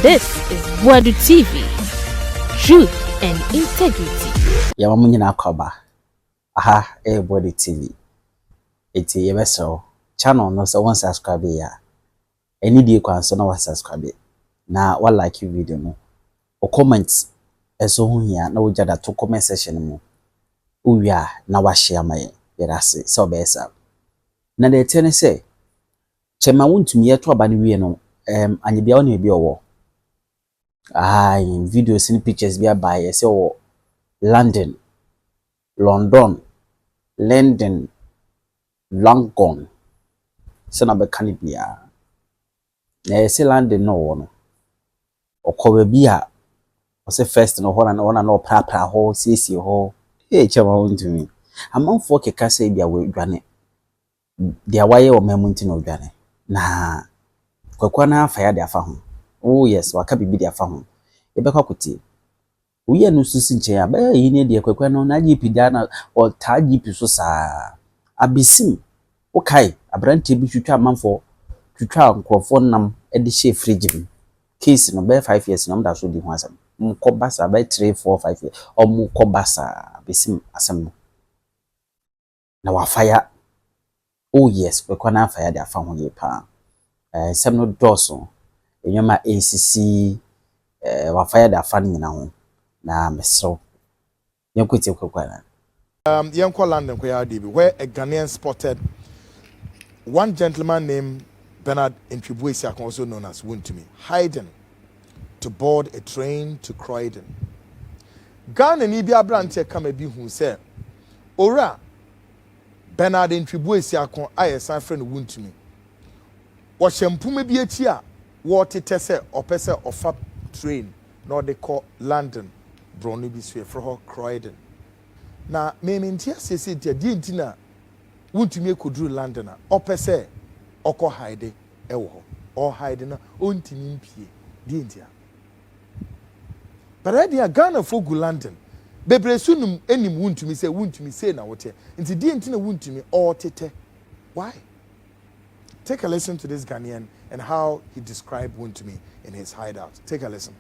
This is Wadu TV. Truth and integrity. Yamamunyina Koba. Aha, Wadu TV. It's a vessel channel, no so one subscribe ya. Any day can so no subscribe. Na what like you video no. Or comments so here na we jada to comment section mo. Uya na wa share my yerase so be esa. Na de tene say Chema Wontumi yeto aba ne wie no anye bia wona bi owo in videos and pictures bia by say o London London se na be kan bia na say London no wo no okoba bia o say first no ho na no pra ho sisi ho Chema Wontumi amanfo keka say bia we dwane dia waye o memunti no dwane na Kwaku Annan afa ya de afa ho. Oh yes, waka bibi de afa ho. Ebekwa kuti. Uye no susu nche ya ba yi ne de Kwaku Annan na IGP da na o ta IGP so sa abisim. Okay, abrante bi twitwa amanfo twitwa nkrofo nam e de she fridge. Case no be 5 years no mda so di ho asam. Mkobasa be 3 4 5 years. O mkobasa abisim asam no. Na wafaya. Oh yes, Kwaku Annan afa ya de afa ho ye pa. Some no doso enyoma ACC wa fire da fan nyina ho na mesro yankwete Kwaku Annan Yanko London where a Ghanaian spotted one gentleman named Bernard Ntwibuesi, also known as Wontumi, hiding to board a train to Croydon. Ghana ni bia brante kama bi hu say ora Bernard Ntwibuesi akon aye san friend Wontumi what shampume bi ati a what tese opese ofa train no they call London bronu bi so for her Croydon na me mentia sese dia di ntina Wontumi ekudru London a opese oko hide ewo ho or hide na ontimi mpie di ntia but dia Ghana for gu London bebre sunum enim Wontumi say na wote nti di ntina Wontumi or tete why. Take a listen to this Ghanaian and how he described Wontumi in his hideout. Take a listen.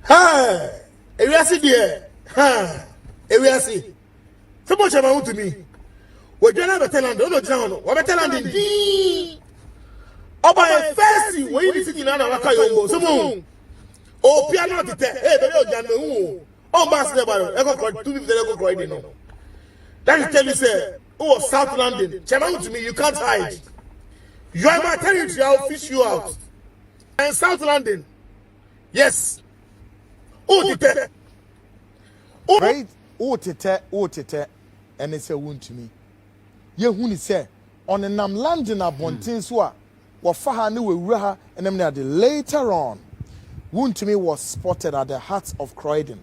Hi, Ewiasi dear. Ha, Ewiasi. So much about Wontumi. We don't have a talent. No, no, we have talent indeed. Oh, by first, we need to sit in our Wakayo. So, oh, piano to tell. Hey, the Jano. Oh, Master, I two people go crying. No, that is tell you, sir. Oh, South London. Chema Wontumi, you can't hide. You are my territory, I'll fish you out. And South London. Yes. Oh, tete. Right? Oh, tete. And it's a Wontumi. Ye huni say, on a nam London abontin so wafaha ni we raha and then later on, Wontumi was spotted at the hut of Croydon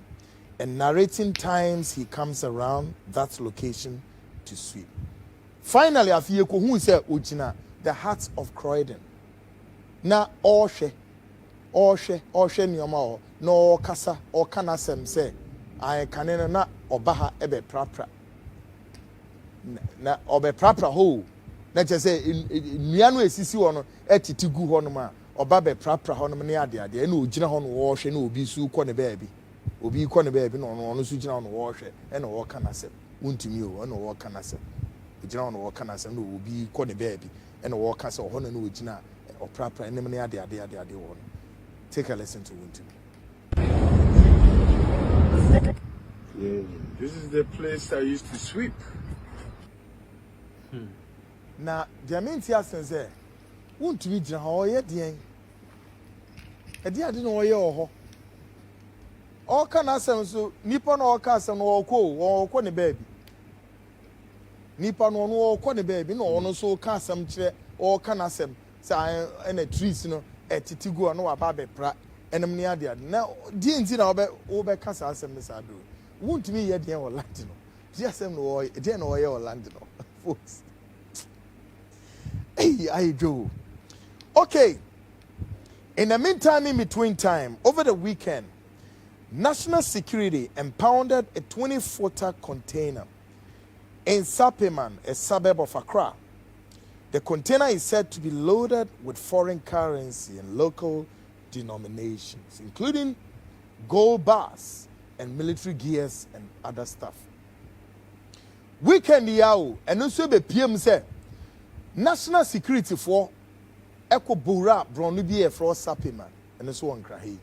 and narrating times he comes around that location to sweep. Finally, after who said Ujina, the hut of Croydon. Na Oshe Nyoma no Kasa or Kanasem say, I canena na Obaha ebe prapra. Na obe prapra ho. Na just say in Miano Sisi ono etitigu honoma, Obabe prapra honoma adia, and Ujina hon wash and Obi su kone baby. Obi kone baby no Sujina on wash and or Kanasem. Wontumi and or Kanasem. Ujina no Kanasem no Obi kone baby. And walk us or honor no Ujina or proper and adia. Take a lesson to Wontumi. Yeah, this is the place I used to sweep. Now, the main theater say, Wontumi Jina or yet the a dear didn't know your all can asem so Nippon or Cassan or or Conny baby. Nippon or Conny baby, no, so Cassam chair or Canasem, say, and a trees, a titigo no ababe pra, and a mniadia. Now, Dintin over Cassam, Miss Adu. Wontumi yet the or Latino. Just no, then or Landino. Folks. Hey, I do. Okay. In the meantime, in between time, over the weekend, National Security impounded a 20-footer container in Sapeman, a suburb of Accra. The container is said to be loaded with foreign currency and local denominations, including gold bars and military gears and other stuff. Weekend yao, and also be PM say national security for Eko Bura Bronubi for Sapima, and so on Krahi.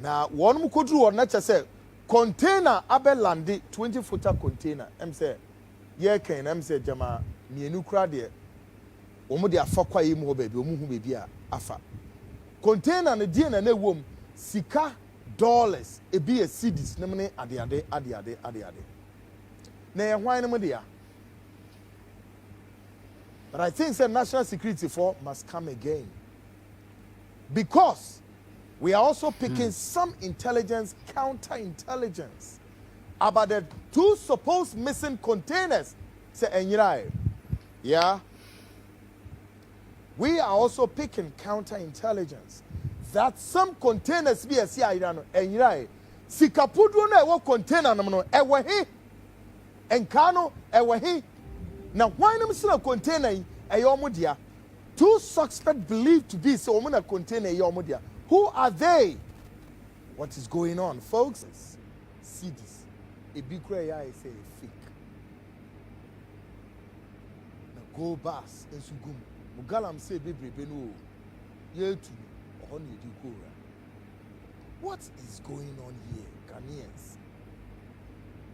Now, one mukudru or nature say container abelandi 20-footer container. Say, yeah, can say Jama Mienu Crade. Omo de afa kwa yi mo baby omo hu baby a afa container ne die na na wom sika dollars e bi a cedis ne mne ade na ye hwan ne mo dia. But I think the national security for must come again, because we are also picking some intelligence, counterintelligence about the 2 supposed missing containers. Say enyirai, yeah. We are also picking counterintelligence that some containers be a CIRANO and Rai. Sikapudu no container no ewahi and Kano ewahi. Now why no still container a yomudia? 2 suspects believed to be so a container yomudia. Who are they? What is going on, folks? See this. A big cray I say fake. Now go bus and sugum. Mugalam say baby beno ye to on you. What is going on here, Ghanaians?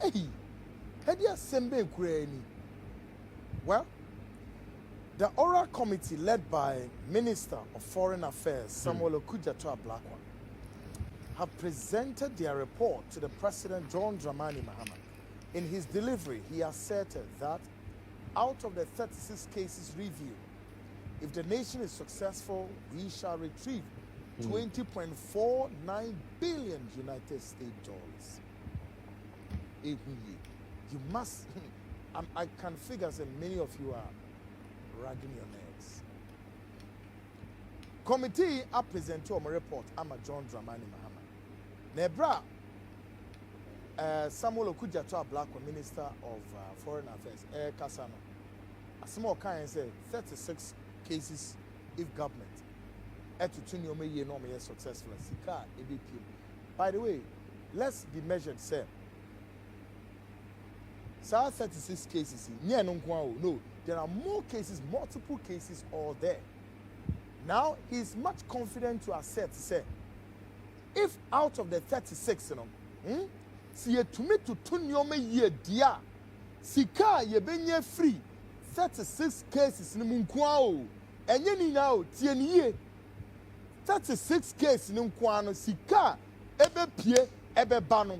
Hey, had you sembe kureni? Well, the oral committee led by Minister of Foreign Affairs Samuel Okudzeto Ablakwa have presented their report to the President John Dramani Mahama. In his delivery, he asserted that out of the 36 cases reviewed, if the nation is successful, we shall retrieve $20.49 billion United States dollars. You must, I can figure that many of you are ragging your necks. Committee are presented a report. I'm a John Dramani Mahama. Nebra, Samuel Okudzeto Ablakwa, Minister of Foreign Affairs, Kasano. A small kind say 36 cases if government successful. By the way, let's be measured, sir. 36 cases. No, there are more cases, multiple cases all there. Now he's much confident to assert, say, if out of the 36, see a to me to tunyome ye dia, sika ye benye free, 36 cases ni munkwao, enye ni now tienye, 36 cases ni munkwano, sika ebe pie ebe bano,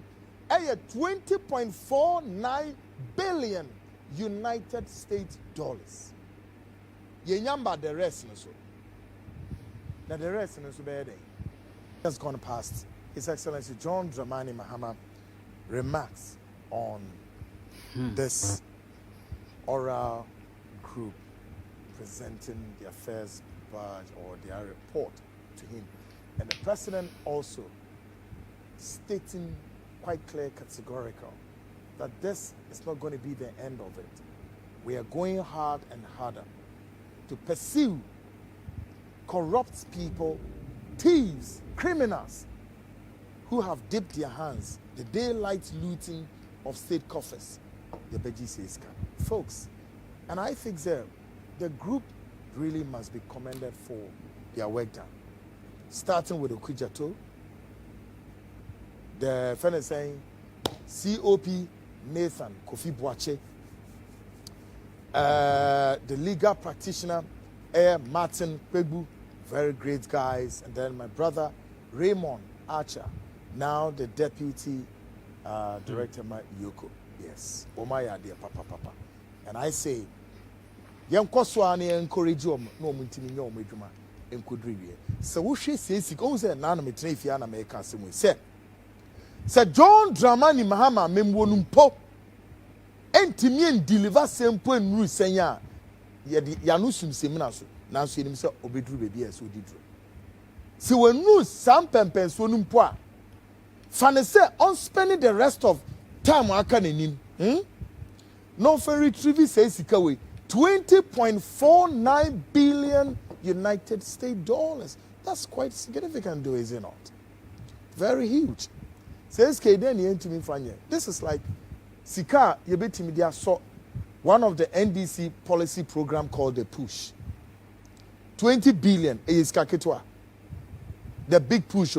eye $20.49 billion United States dollars. Ye nyamba the rest no so. Now the rest no so be has gone past. His Excellency John Dramani Mahama remarks on this oral group presenting their first badge or their report to him. And the president also stating quite clear, categorical, that this is not going to be the end of it. We are going hard and harder to pursue corrupt people, thieves, criminals who have dipped their hands, the daylight looting of state coffers, the Beji says, folks. And I think the group really must be commended for their work done. Starting with Okudzeto, the fellow saying, COP Nathan Kofi Boache, the legal practitioner, Martin Pegbu, very great guys, and then my brother Raymond Archer, now the deputy director, Yoko. Yes, Omaya dear papa. And I say, young Koswani encourage you, no Muntimi, no Majuma, and could review. So what she says, he goes and Nanamitrefiana make us say. Sir John Dramani Mahama memwonumpo entimi deliver simple and rule senya yanusum seminaso nanso enim se obeduru bebi eso didru se wonu sam pempenso numpo a fane se on spending the rest of time aka nanim no for retrieve say sika we $20.49 billion United States dollars. That's quite significant, though, is it not? Very huge. Says Kaden to me, Fanya. This is like Sika Yebeti Media saw one of the NDC policy program called the Push. 20 billion is Kaketwa. The big push,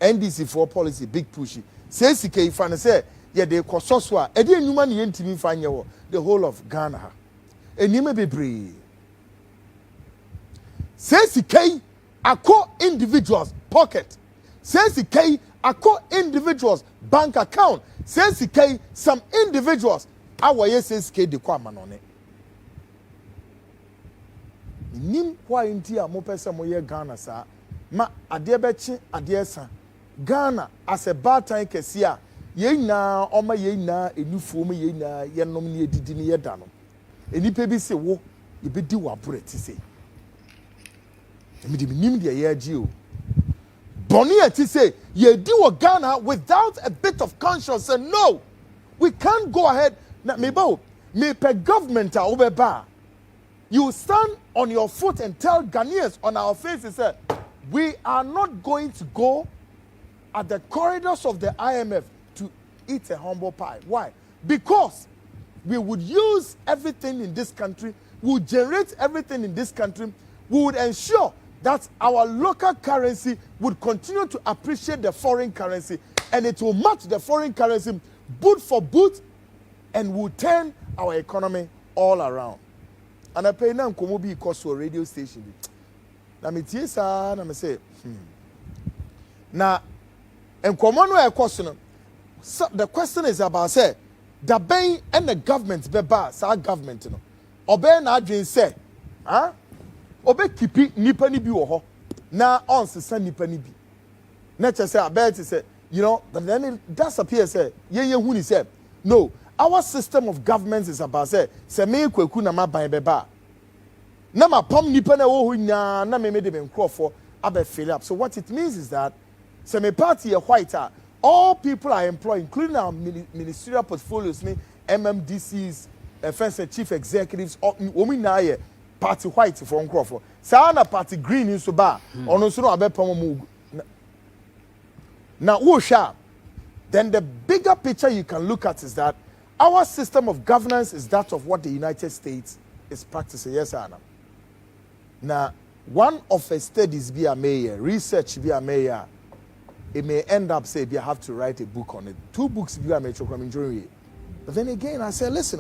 NDC for policy, big push. Says Sika Ifan say, yeah, they Kososwa, Eddie Newman Yentimi Fanya, the whole of Ghana. And you may be brave. Says Sika, Ako individuals pocket. Says Sika, Ako individuals bank account. Says Sika, some individuals. Our yes says Sika de kwa manone. Nim kwa inti a mo pesa mo ye Ghana sa. Ma ade bechi ade sa. Ghana as a bad time kesia. Ye na oma ye na enufu mo ye na ye nom ne edidi ne ye da no. Enipa bi se wo ye be di wa bure ti se. Nim de ye agi o. Boni ati say ye di wa Ghana without a bit of conscience and no. We can't go ahead. Na me per government a obeba. You stand on your foot and tell Ghanaians on our faces that we are not going to go at the corridors of the IMF to eat a humble pie. Why? Because we would use everything in this country, we would generate everything in this country, we would ensure that our local currency would continue to appreciate the foreign currency and it will match the foreign currency boot for boot and will turn our economy all around. And I pay now Komobi cost to a radio station. Now me tiesa na me say now and Komono question. So the question is about say the bank and the government beba sa government no. Obe na adwin say obe kipi nipa ni bi wo ho na on sesa nipa ni bi. Na che say abet say you know but then it does appear say ye hu ni say no. Our system of government is about say me Kwaku na maban beba. Na ma pom nipa na wo nya na me de ben crofo abe fill up. So what it means is that me party a white all people are employed including our ministerial portfolios me MMDCs first chief executives omi na ye party white for crofo. Sa na party green in so ba ono so no abe pom mu. Now wo sha then the bigger picture you can look at is that our system of governance is that of what the United States is practicing. Yes, Anna. Now, one of the studies be a mayor, research be a mayor, it may end up say you have to write a book on it. 2 books be a mayor coming during. But then again, I said, listen,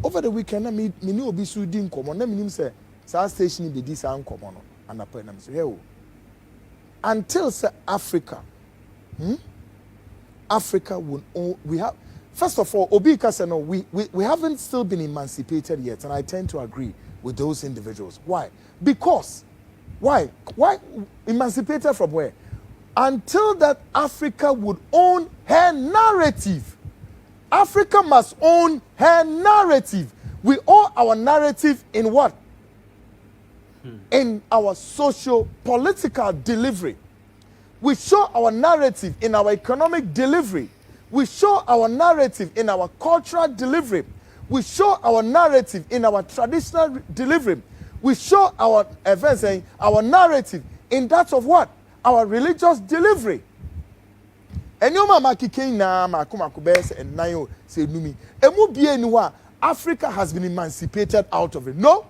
over the weekend, me knew be so didn't come on. Let me say, South Station be this uncommon and I put them say, hey, until say Africa, Africa would we have. First of all, Obi Kaseno, we haven't still been emancipated yet, and I tend to agree with those individuals. Why? Because, why emancipated from where? Until that Africa would own her narrative. Africa must own her narrative. We own our narrative in what? In our socio-political delivery. We show our narrative in our economic delivery. We show our narrative in our cultural delivery. We show our narrative in our traditional delivery. We show our our narrative in that of what? Our religious delivery. And you mama kike na makuma kubes and nayo say numi. Emu bie ni wa Africa has been emancipated out of it. No.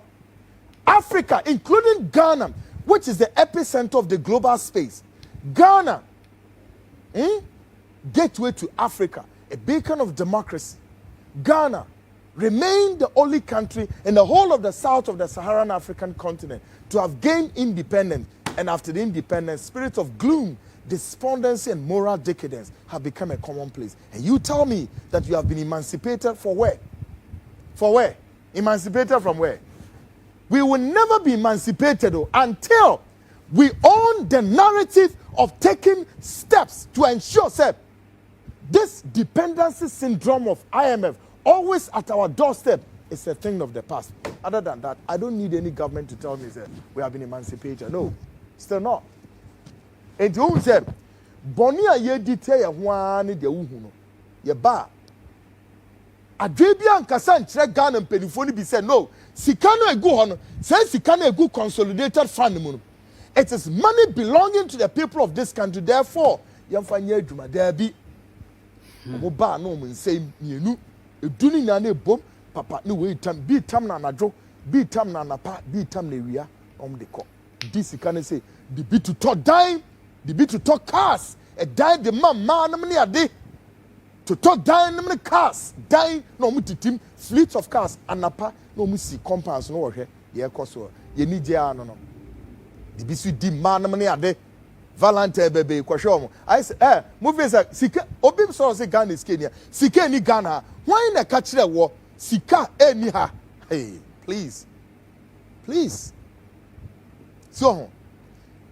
Africa, including Ghana, which is the epicenter of the global space. Ghana, gateway to Africa, a beacon of democracy. Ghana remained the only country in the whole of the south of the Saharan African continent to have gained independence. And after the independence, spirit of gloom, despondency, and moral decadence have become a commonplace. And you tell me that you have been emancipated for where? For where? Emancipated from where? We will never be emancipated until we own the narrative of taking steps to ensure that this dependency syndrome of IMF, always at our doorstep, is a thing of the past. Other than that, I don't need any government to tell me that we have been emancipated. No, still not. And who said, Bonia ye detail one de uhuno. Ye ba. Adrebian Kassan Trek Ghana and Penifoni be said, no, Sikano ego on, says Sikano ego consolidated fund. It is money belonging to the people of this country. Therefore, yamfanya adwuma there be. Omo ba no mo nsem mienu eduni na na ebom papa ne we tam bi tam na anadwo bi tam na anapa bi tam na ewia de ko. This can say the be to talk dime, the be to talk cars, a dime the man ne ade to talk dime ne cars, dime no mo titim fleets of cars anapa no mo si compounds no hwe ye koso ye ni je no the be su di man ne ade Valentine bebe kwahwe I say movie say sika obi so say Ghana is Kenya sika ni Ghana why na ka kire wo sika eni ha hey please so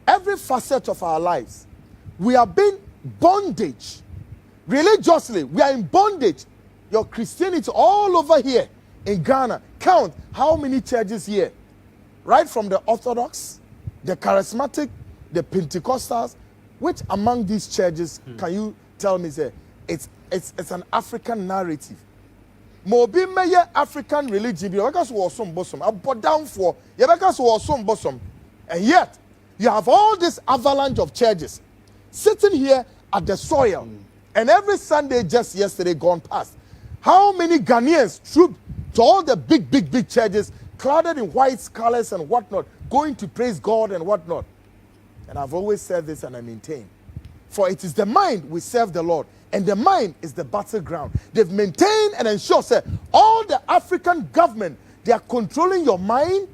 every facet of our lives we are being bondage religiously we are in bondage. Your Christianity all over here in Ghana, count how many churches here, right from the Orthodox, the Charismatic, the Pentecostals. Which among these churches can you tell me say it's an African narrative? Mobi meye African religion because we are some bosom about down for because we are some bosom, and yet you have all this avalanche of churches sitting here at the soil, and every Sunday just yesterday gone past, how many Ghanaians trooped to all the big churches clouded in white colors and whatnot, going to praise God and whatnot. And I've always said this and I maintain, for it is the mind we serve the Lord, and the mind is the battleground. They've maintained and ensured that all the African government, they are controlling your mind,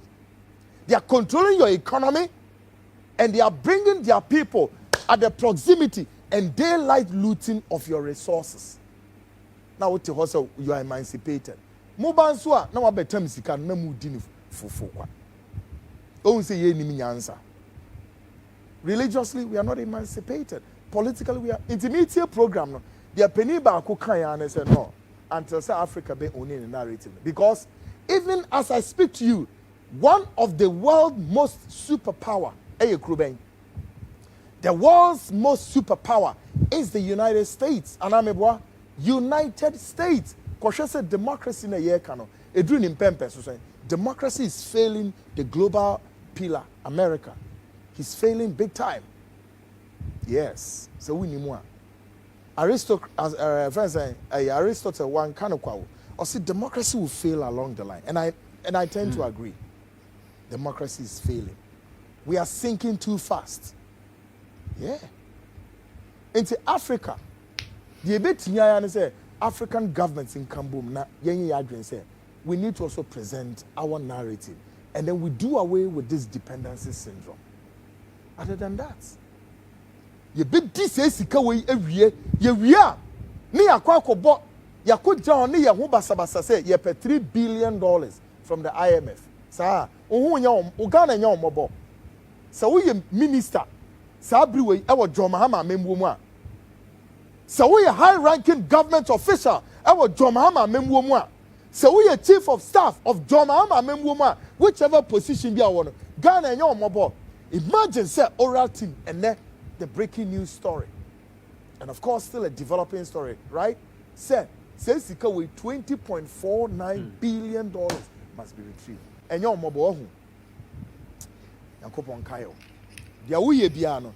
they are controlling your economy, and they are bringing their people at the proximity and daylight looting of your resources. Now what you are emancipated. Mubansua na wabetam sika na mudini fufukwa. Don't say ye nimi nyansa. Religiously, we are not emancipated. Politically, we are intermediate program. No, the penny baako kan and say no until South Africa be only in the narrative. Because even as I speak to you, one of the world's most superpower, the world's most superpower is the United States. Anamebwa, United States. Koshe said democracy in a year kano. Edrin impempe so saying democracy is failing the global pillar, America. He's failing big time. Yes. So we need more. Aristotle one kind of quote. Or see democracy will fail along the line. And I tend to agree. Democracy is failing. We are sinking too fast. Yeah. Into Africa. The bit say African governments in Kambum na yenye yadwen say we need to also present our narrative, and then we do away with this dependency syndrome. Other than that, you bit this sika we ewie ye wia ni akwa kobo yakogya on ne ye ho basabasa say ye pe $3 billion from the IMF. Sa ohun nya Ghana nya omobo. Sa wo ye minister sa briwe e wo John Mahama memwo mu a. Sa wo ye high ranking government official e wo John Mahama memwo mu a. Sa wo ye chief of staff of John Mahama memwo mu a, whichever position bi a wo no Ghana nya omobo. Imagine say oral team and then the breaking news story. And of course still a developing story, right? Says sika we $20.49 billion must be retrieved. And your mobile home. Yankopon Kayo. Dia uye biano.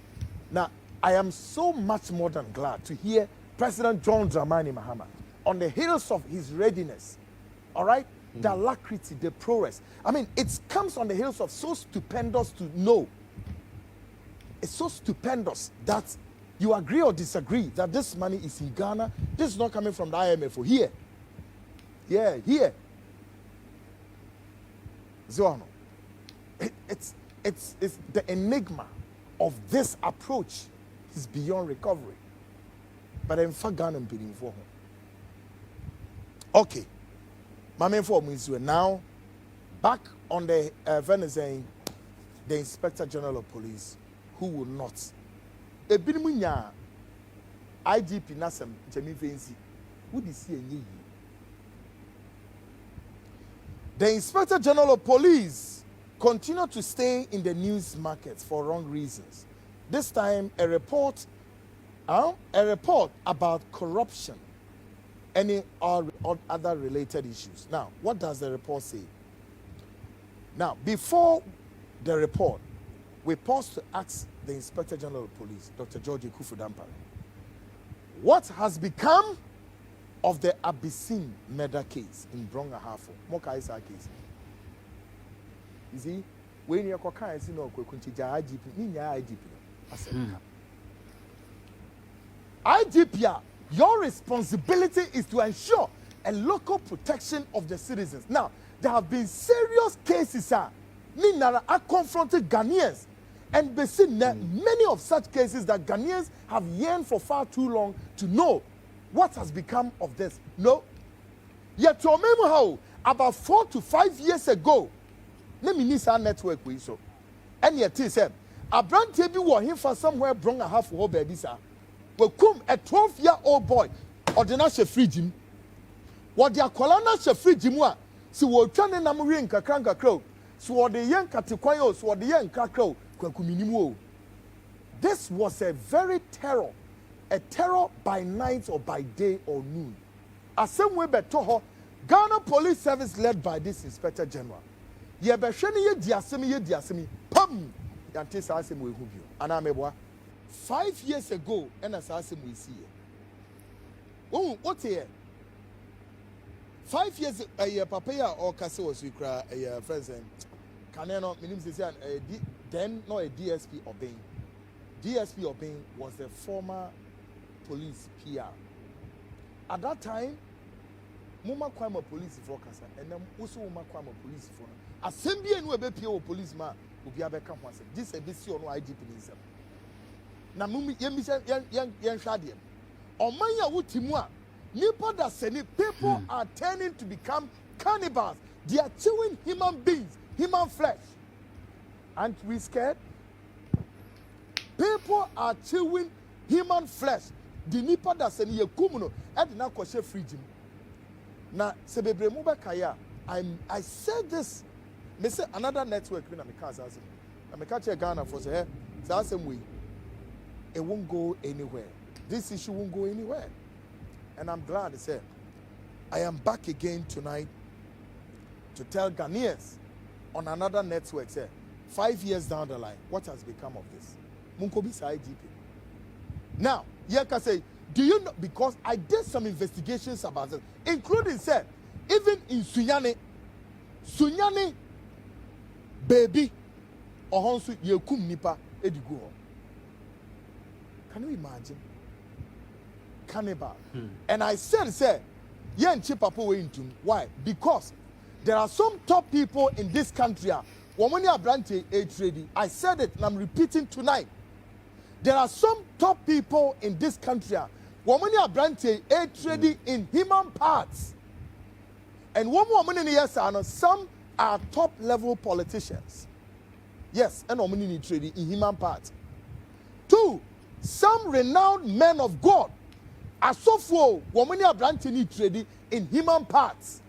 Now I am so much more than glad to hear President John Dramani Mahama on the heels of his readiness. All right? The alacrity, the prowess. I mean, it comes on the heels of so stupendous to know. It's so stupendous that you agree or disagree that this money is in Ghana. This is not coming from the IMF or here. Yeah, here. Zono. It's the enigma of this approach is beyond recovery. But I'm for Ghana and bidding for him. Okay. Now, back on the Venezuela, the Inspector General of Police, who will not. Ebinimunya IGP Nasem Jemi Venzi, who did see a ye. The Inspector General of Police continue to stay in the news markets for wrong reasons. This time, a report about corruption, any other related issues. Now, what does the report say? Now, before the report, we pause to ask the Inspector General of Police, Dr. George Kufudampare, what has become of the Abyssine murder case in Brong-Ahafo? Moka is our case. You see, when you're talking, you know, IGP, I said, IGP, your responsibility is to ensure a local protection of the citizens. Now, there have been serious cases, Ninara are confronted Ghanaians, and we see many of such cases that Ghanaians have yearned for far too long to know what has become of this. No. Yet, you remember how about 4 to 5 years ago, Neminisa network we so, and yet he said, a brand table were him for somewhere brung a half for baby, sir. Will come a 12-year-old boy, or the national free gym. What their colonna free gym wa, so we're trying to namurin kakranka crow, so the young Katikwayo, so the young Kakro, Kwakuminimu. This was a terror by night or by day or noon. As some way better, Ghana Police Service led by this Inspector General. Ye besheni ye diasemi, pam! Yante sa asem we hubio. Anamebwa. 5 years ago, and as asem we see. Oh, what's here? 5 years a papaya or Casso was we cry a friends and Canano, then no a DSP obeying. DSP obeying was the former police PR. At that time, Muma Kwama police for Casa, and then also Muma Kwama police for Assembly and Webe PO policeman will be a become once. This a BC or no IGP. Na Mumi Yan Shadian. Or Maya Wutimua. Nipa da seni, people are turning to become cannibals. They are chewing human beings, human flesh. Aren't we scared? People are chewing human flesh. The nipa da seni ye kumuno. And na kwashe free gym. Na sebebre muba kaya. I said this. Me say another network when I'm catch Ghana for say same way. It won't go anywhere. This issue won't go anywhere. And I'm glad to say I am back again tonight to tell Ghanaians on another network, say, 5 years down the line, what has become of this? Munkobisa IGP. Now, Yeka say, do you know, because I did some investigations about this, including, say, even in Sunyani, baby, or Honsu Yekum Nipa, Edigo. Can you imagine? Cannibal. And I said, yen chipapo into why? Because there are some top people in this country. I said it and I'm repeating tonight. There are some top people in this country. In human parts. And one woman in the some are top level politicians. Yes, and woman trading in human parts. 2, some renowned men of God. Asofo, woman ya branch ni trading in human parts.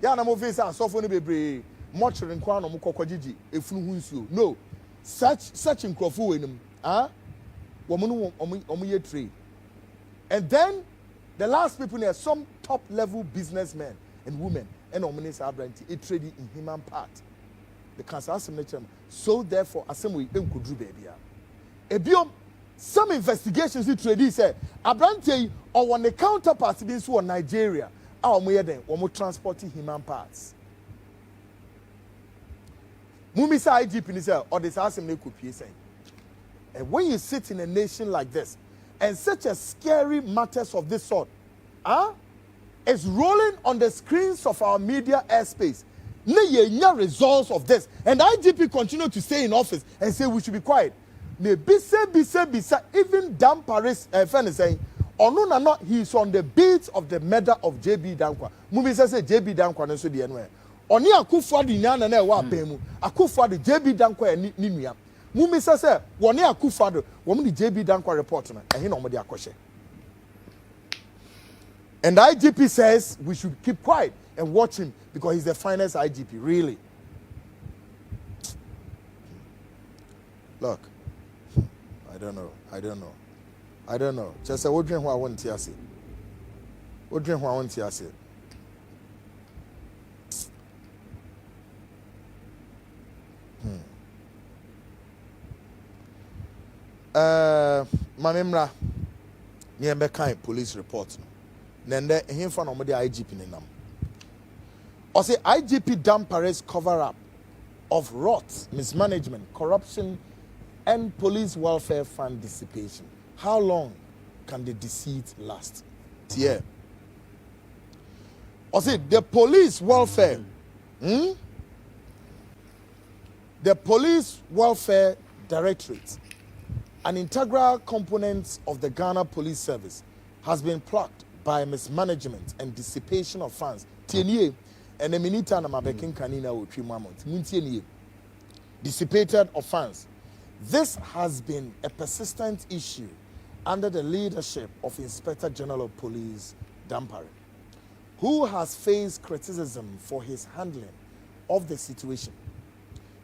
Ya na mo face asofo ni bebre mortuary nkwa no mo kokojiji efunu hunsuo. No. Such nkrofo we nim. Woman ye trade. And then the last people are some top level businessmen and women and women say branch trading in human parts. The cancer nature. So therefore asem we enkodru baby a. Some investigations in trade say Abrante or one the counterparts being so Nigeria are more transporting human parts. Mumisa IGP or this assembly could be saying. And when you sit in a nation like this and such a scary matters of this sort, is rolling on the screens of our media airspace. No results of this. And IGP continue to stay in office and say we should be quiet. Me bisa even Dan Paris fan is saying no he's on the beats of the murder of JB Dankwa. Mumi say JB Dankwa no so de no e. Oni akufo de nyana na e wa ban mu. Akufo de JB Dankwa ni nua. Mumi say woni akufo de wo mu JB Dankwa report no e he na mo de akoshe. And IGP says we should keep quiet and watch him because he's the finest IGP really. Look, I don't know. Just say, what drink who I want to see? What drink who I want to see? Mamemra, near kind police report. Then there, him from the IGP Ninam. Or say IGP Dampare's cover up of rot, mismanagement, corruption, and police welfare fund dissipation. How long can the deceit last? Yeah. Or say the police welfare. The Police Welfare Directorate, an integral component of the Ghana Police Service, has been plucked by mismanagement and dissipation of funds. Tienye, and the minita na mabekin kanina utri mamont. Muntienye, dissipated of funds. This has been a persistent issue under the leadership of Inspector General of Police Dampare, who has faced criticism for his handling of the situation.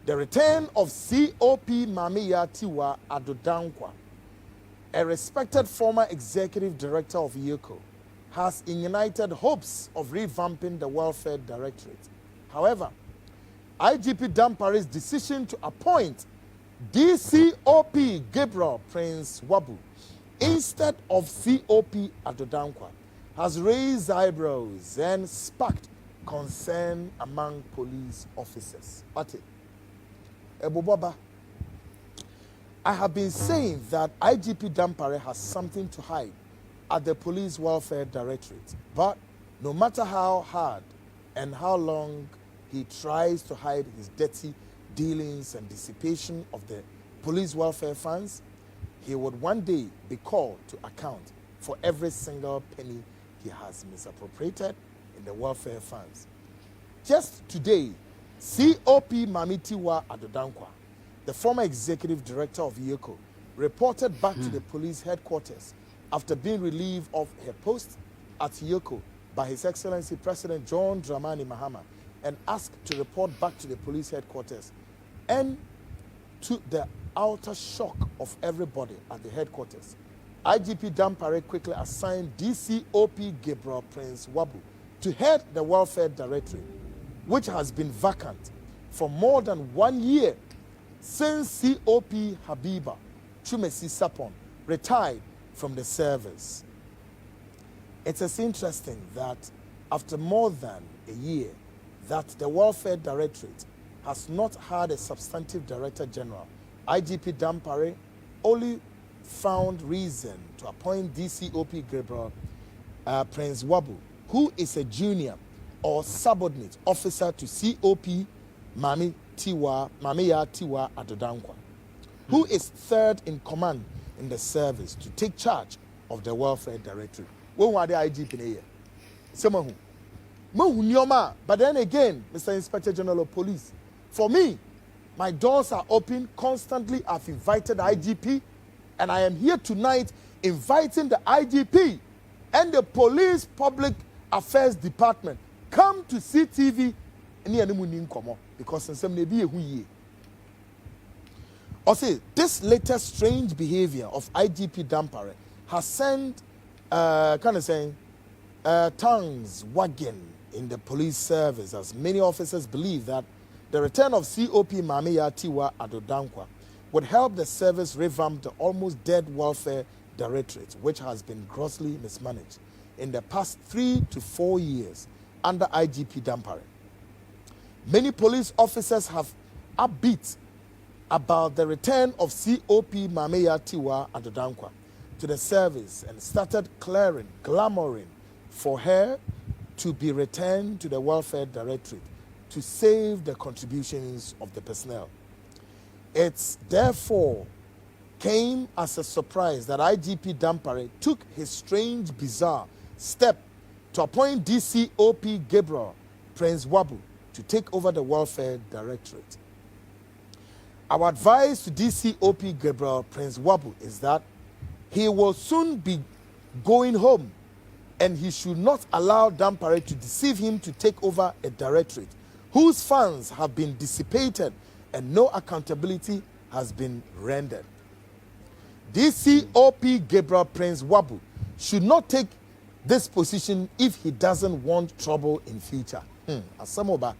The return of COP Mamiya Tiwa Adodankwa, a respected former executive director of IGP, has ignited hopes of revamping the Welfare Directorate. However, IGP Dampare's decision to appoint DCOP Gabriel Prince Wabu instead of COP Adodankwa has raised eyebrows and sparked concern among police officers. Ebubaba, I have been saying that IGP Dampare has something to hide at the Police Welfare Directorate. But no matter how hard and how long he tries to hide his dirty dealings and dissipation of the police welfare funds, he would one day be called to account for every single penny he has misappropriated in the welfare funds. Just today, COP Mamitiwa Adodankwa, the former executive director of IGP, reported back to the police headquarters after being relieved of her post at IGP by His Excellency President John Dramani Mahama, and asked to report back to the police headquarters, and to the outer shock of everybody at the headquarters, IGP Dampare quickly assigned DCOP Gabriel Prince Wabu to head the Welfare Directorate, which has been vacant for more than 1 year since COP Habiba Chumesi Sapon retired from the service. It is interesting that after more than a year that the Welfare Directorate has not had a substantive Director General, IGP Dampare only found reason to appoint DCOP Gabriel Prince Wabu, who is a junior or subordinate officer to COP Mamiya Tiwa Adodankwa, who is third in command in the service, to take charge of the Welfare Directorate. When were the IGP in here? Someone who, but then again, Mr. Inspector General of Police, for me, my doors are open constantly. I've invited the IGP, and I am here tonight inviting the IGP and the Police Public Affairs Department come to CTV because in some maybe a year. Or say this latest strange behavior of IGP Dampare has sent tongues wagging in the police service, as many officers believe that the return of COP Mamiya Tiwa Adodankwa would help the service revamp the almost dead Welfare Directorate, which has been grossly mismanaged in the past 3 to 4 years under IGP Dampare. Many police officers have upbeat about the return of COP Mamiya Tiwa Adodankwa to the service and started clamoring for her to be returned to the Welfare Directorate to save the contributions of the personnel. It therefore came as a surprise that IGP Dampare took his strange, bizarre step to appoint DCOP Gabriel Prince Wabu to take over the Welfare Directorate. Our advice to DCOP Gabriel Prince Wabu is that he will soon be going home, and he should not allow Dampare to deceive him to take over a directorate whose funds have been dissipated and no accountability has been rendered. DCOP Gabriel Prince Wabu should not take this position if he doesn't want trouble in future. Asamoba.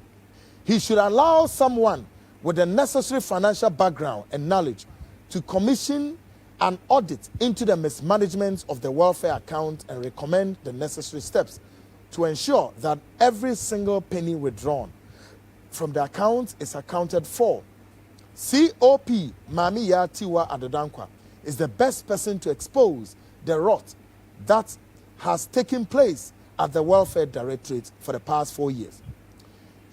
He should allow someone with the necessary financial background and knowledge to commission an audit into the mismanagement of the welfare account and recommend the necessary steps to ensure that every single penny withdrawn from the account is accounted for. COP Mami Yatiwa Adodankwa is the best person to expose the rot that has taken place at the Welfare Directorate for the past 4 years.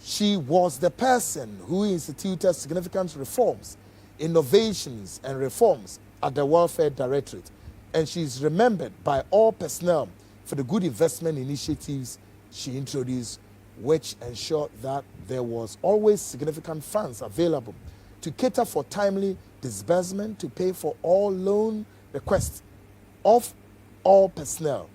She was the person who instituted significant reforms, innovations, and reforms at the Welfare Directorate, and she is remembered by all personnel for the good investment initiatives she introduced, which ensured that there was always significant funds available to cater for timely disbursement to pay for all loan requests of all personnel.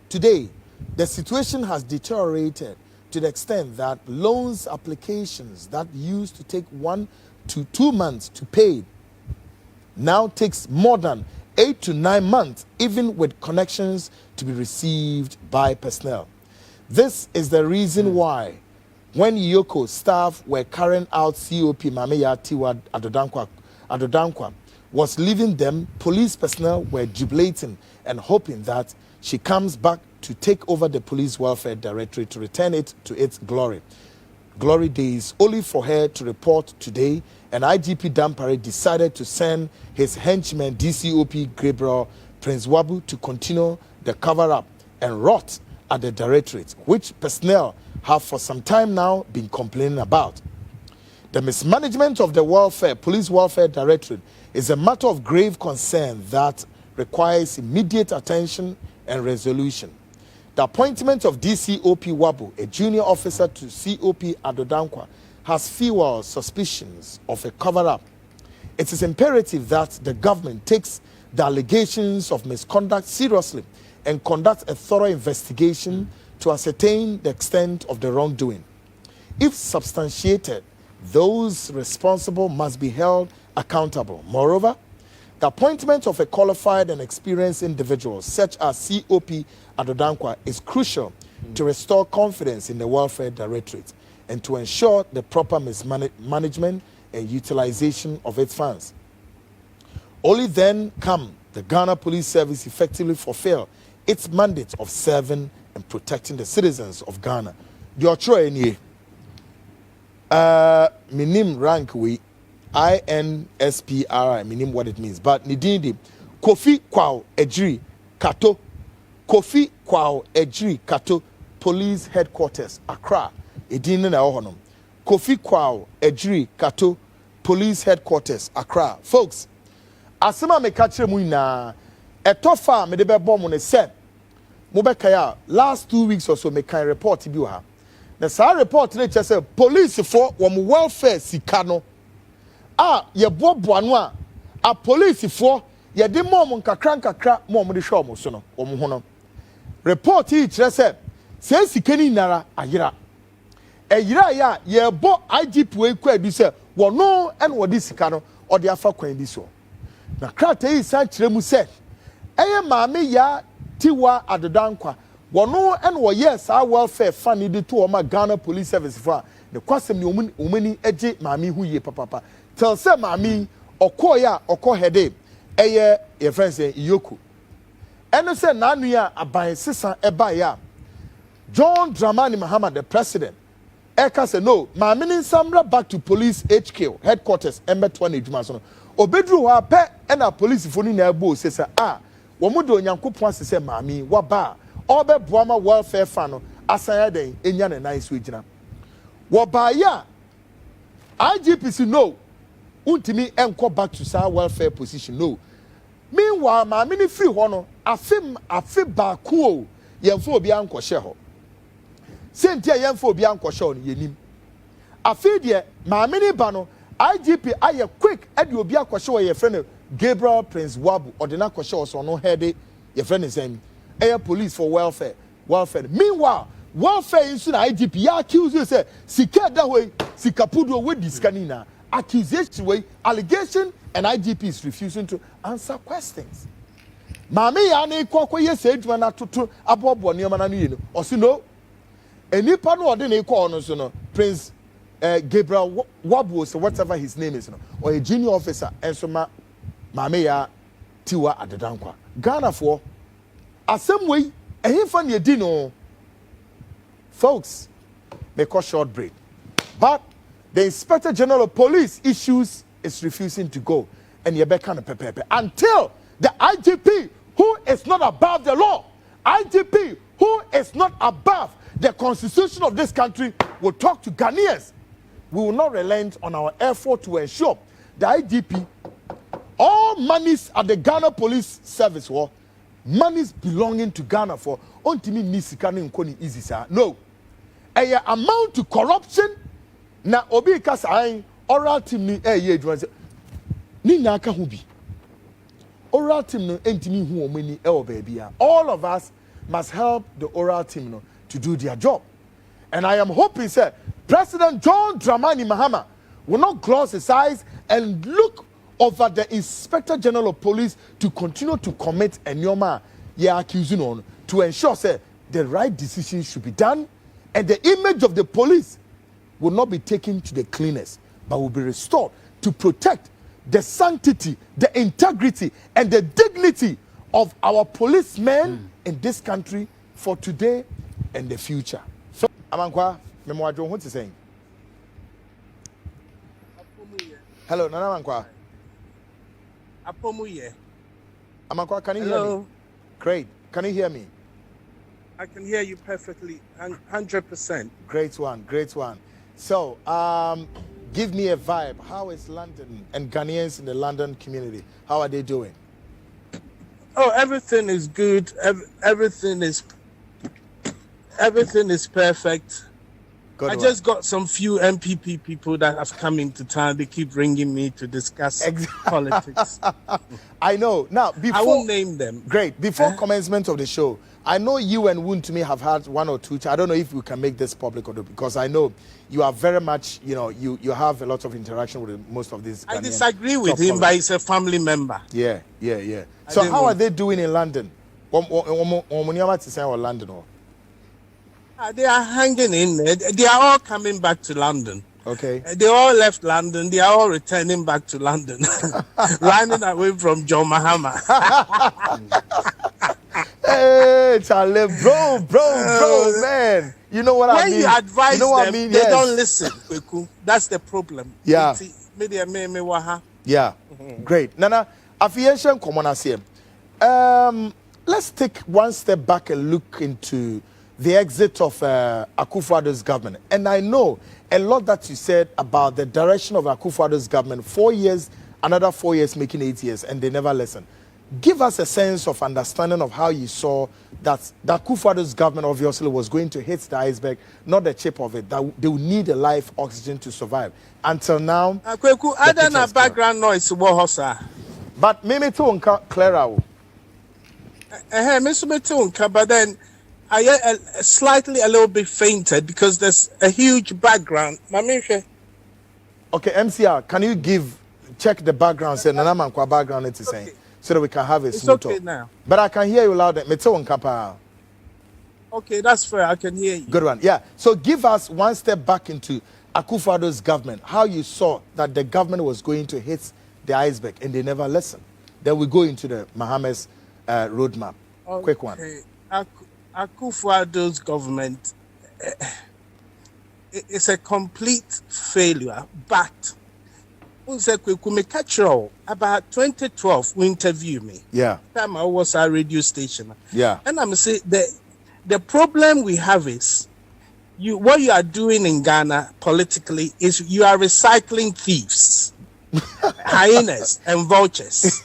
Today, the situation has deteriorated to the extent that loans applications that used to take 1 to 2 months to pay now takes more than 8 to 9 months, even with connections to be received by personnel. This is the reason why when Yoko staff were carrying out COP Mameya Tiwa Adodankwa was leaving them, police personnel were jubilating and hoping that she comes back to take over the Police Welfare Directorate to return it to its glory days, only for her to report today and IGP Dampare decided to send his henchman DCOP Gabriel Prince Wabu to continue the cover-up and rot at the Directorate, which personnel have for some time now been complaining about. The mismanagement of the Police Welfare Directorate is a matter of grave concern that requires immediate attention and resolution. The appointment of DCOP Wabu, a junior officer to COP Adodankwa, has fueled suspicions of a cover-up. It is imperative that the government takes the allegations of misconduct seriously and conduct a thorough investigation to ascertain the extent of the wrongdoing. If substantiated, those responsible must be held accountable. Moreover, the appointment of a qualified and experienced individual such as COP Adodankwa is crucial to restore confidence in the Welfare Directorate and to ensure the proper management and utilization of its funds. Only then can the Ghana Police Service effectively fulfill its mandate of serving and protecting the citizens of Ghana. The Ocho Enie, minim rank we INSPRI, minim what it means, but nidindi Kofi Kwao Ejiri Kato, Kofi Kwao Ejiri Kato, Police Headquarters, Accra. Edin na ohonom. Kofi Kwao Ejiri Kato, Police Headquarters, Accra. Folks, asema me kachire mu na etofa me de bebo mo ne se mo be kaya last 2 weeks or so me kan report bi ha. Na sa report na che say police for wo welfare sika no ye bobo anu a police for ye de mom nkakra mom de hwe omo so no omo ho no report yi kire say sika ni nara ayira eyira ya ye bo IGP we kwa bi say wono en wo de sika no o de afa kwan bi so na krata yi sa kire mu say eye maame ya Tiwa Adodankwa wono en wo yes our welfare fund de to o ma Ghana Police Service for the kwasem ni omani eje maame hu ye papa tell say maame okoya okohede eye your friend say Iyoku eno say nanu ya aban sesa eba ya John Dramani Mahama the president eka say no maame ni samra back to police HQ headquarters embeto na edwuma so no obedru ho ape na police fo ni na ebo say womudo onyankopon asese maami waba obeboa ma welfare fa no asanya den enya ne nan so egina woba ya IGP si no untimi enko back to sa welfare position no meanwhile maami ni free ho no afi ba ku o yemfo obi anko hye ho sentia yemfo obi anko hye ho no yenim afi de maami ni ba no IGP aye quick e de obi akɔ hye wo ye friend Gabriel Prince Wabu ordinary kwashe also no head your friend is saying air police for welfare. Meanwhile, welfare in na IGP ya accuse you say sika that way sikapudo with this canina accusation way allegation and IGP is refusing to answer questions. Mami ya na ikwa ye say adwuma na toto abobo nioma na no ye no osi no enipa no ode na ikwa no so no Prince Gabriel Wabu so whatever his name is no or a junior officer and so Mame ya tiwa adedankwa. Ghana for same way and fan ye dino. Folks, make a short break. But the Inspector General of Police issues is refusing to go. And you better pepe until the IGP, who is not above the law, IGP, who is not above the constitution of this country, will talk to Ghanaians. We will not relent on our effort to ensure the IGP, all monies at the Ghana Police Service, or monies belonging to Ghana for Wontumi nisikani nkoni easy sir. No. A amount to corruption na obi kasa oral team ni advance ni na aka hu bi. Oral team no entimi hu omani baby. All of us must help the oral team no to do their job. And I am hoping sir President John Dramani Mahama will not gloss his eyes and look over the Inspector General of Police to continue to commit a nyoma accusing on to ensure say the right decision should be done and the image of the police will not be taken to the cleaners but will be restored to protect the sanctity, the integrity and the dignity of our policemen in this country for today and the future. So Amankwa, Memwajo, what is saying? Hello, Nana Amankwa. Amankwa, can you hear me? Great. Can you hear me? I can hear you perfectly, 100%. Great one, great one. So, give me a vibe. How is London and Ghanaians in the London community? How are they doing? Oh, everything is good. Everything is perfect. I just got some few MPP people that have come into town. They keep ringing me to discuss politics. I know. Now, before... I won't name them. Great. Before commencement of the show, I know you and Wontumi have had one or two... I don't know if we can make this public or not, because I know you are very much, you have a lot of interaction with most of these Ghanaian. I disagree with him, but he's a family member. Yeah. So how are they doing in London? London? They are hanging in there. They are all coming back to London. Okay. They all left London. They are all returning back to London. Running away from John Mahama. Hey, Charlie, bro, man. You know what I mean? When you advise them, they yes. don't listen. That's the problem. Yeah. Yeah. Great. Nana, affiliation common. Let's take one step back and look into the exit of Akufo-Addo's government. And I know a lot that you said about the direction of Akufo-Addo's government, 4 years, another 4 years, making 8 years, and they never listen. Give us a sense of understanding of how you saw that Akufo-Addo's government obviously was going to hit the iceberg, not the tip of it, that they would need a life oxygen to survive. Until now, Kwaku Annan background noise, but maybe to clear out. But then I get slightly a little bit fainted because there's a huge background. Okay, MCR, can you check the background, say Nanamankwa background it is saying, so that we can have a smooth talk. Now. But I can hear you loud. Okay, that's fair. I can hear you. Good one. Yeah. So give us one step back into Akufo-Addo's government, how you saw that the government was going to hit the iceberg and they never listened. Then we go into the Mahama's roadmap. Okay. Quick one. Akufo-Addo's government is a complete failure, but about 2012 we interviewed me. Yeah. Time I was at a radio station. Yeah. And I'm saying the problem we have is what you are doing in Ghana politically is you are recycling thieves, hyenas and vultures.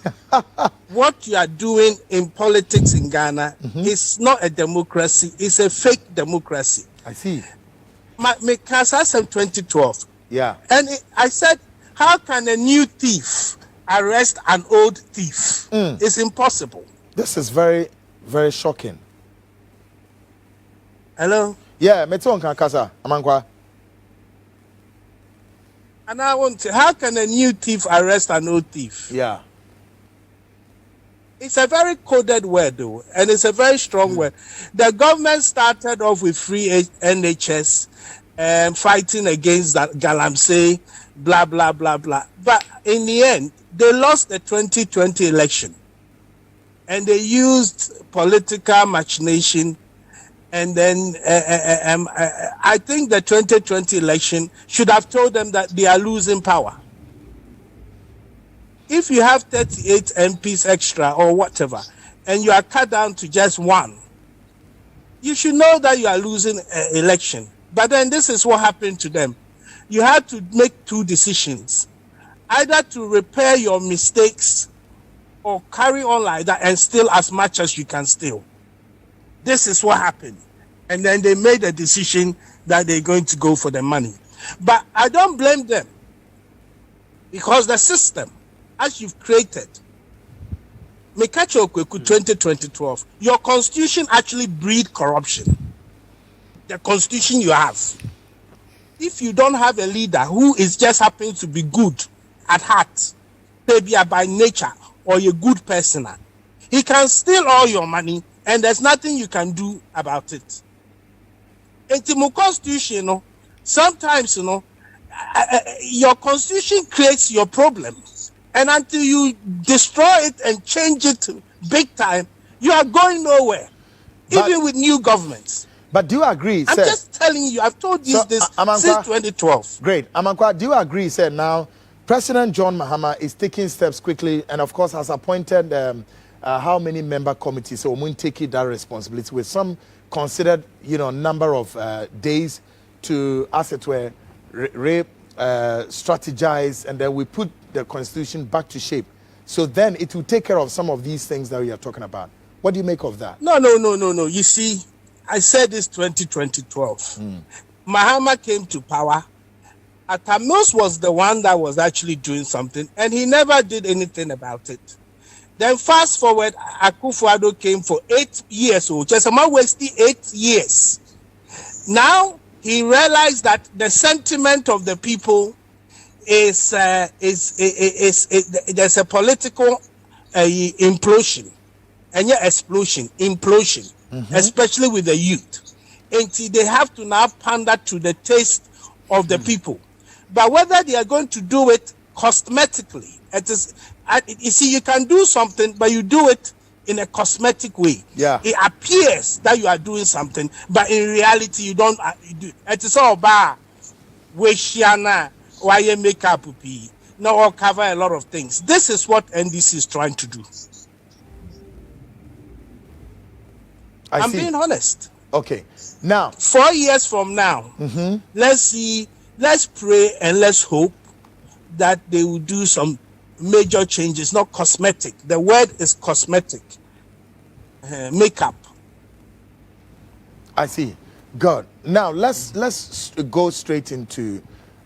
What you are doing in politics in Ghana is not a democracy, it's a fake democracy. I see. My case in 2012. Yeah. And I said, how can a new thief arrest an old thief? It's impossible. This is very, very shocking. Hello? Yeah, Meton Kankasa, Amankwa. And I want to, how can a new thief arrest an old thief? Yeah. It's a very coded word, though, and it's a very strong word. The government started off with free NHS and fighting against that Galamsey, blah, blah, blah, blah. But in the end, they lost the 2020 election. and they used political machination. And then I think the 2020 election should have told them that they are losing power. If you have 38 MPs extra or whatever, and you are cut down to just one, you should know that you are losing an election. But then this is what happened to them. You had to make two decisions, either to repair your mistakes or carry on like that and steal as much as you can steal. This is what happened. And then they made a decision that they're going to go for the money. But I don't blame them, because the system, as you've created, Mekacho Kwaku 2012, your constitution actually breed corruption. The constitution you have. If you don't have a leader who is just happens to be good at heart, maybe by nature, or a good person, he can steal all your money and there's nothing you can do about it. In the constitution, sometimes, your constitution creates your problem. And until you destroy it and change it big time, you are going nowhere, even with new governments. But do you agree, I'm sir? just telling you, I've told you this since 2012. Great. Amankwa, do you agree, sir, now President John Mahama is taking steps quickly and, of course, has appointed how many member committees, so we'll take that responsibility with some considered, number of days to, as it were, strategize, and then we put the constitution back to shape. So then it will take care of some of these things that we are talking about. What do you make of that? No. You see, I said this 2012. Mahama came to power. Atamus was the one that was actually doing something, and he never did anything about it. Then fast forward, Akufo-Addo came for 8 years. So just about wasting 8 years. Now he realized that the sentiment of the people is there's a political implosion, and implosion, especially with the youth. And they have to now pander to the taste of the people. But whether they are going to do it cosmetically, you see, you can do something, but you do it in a cosmetic way. Yeah. It appears that you are doing something, but in reality, you don't. It is all bad. Why you make up? Now, I'll cover a lot of things. This is what NDC is trying to do. I'm being honest. Okay. Now, 4 years from now, let's see, let's pray and let's hope that they will do some major changes, not cosmetic. The word is cosmetic. Makeup. I see. Good. Now let's go straight into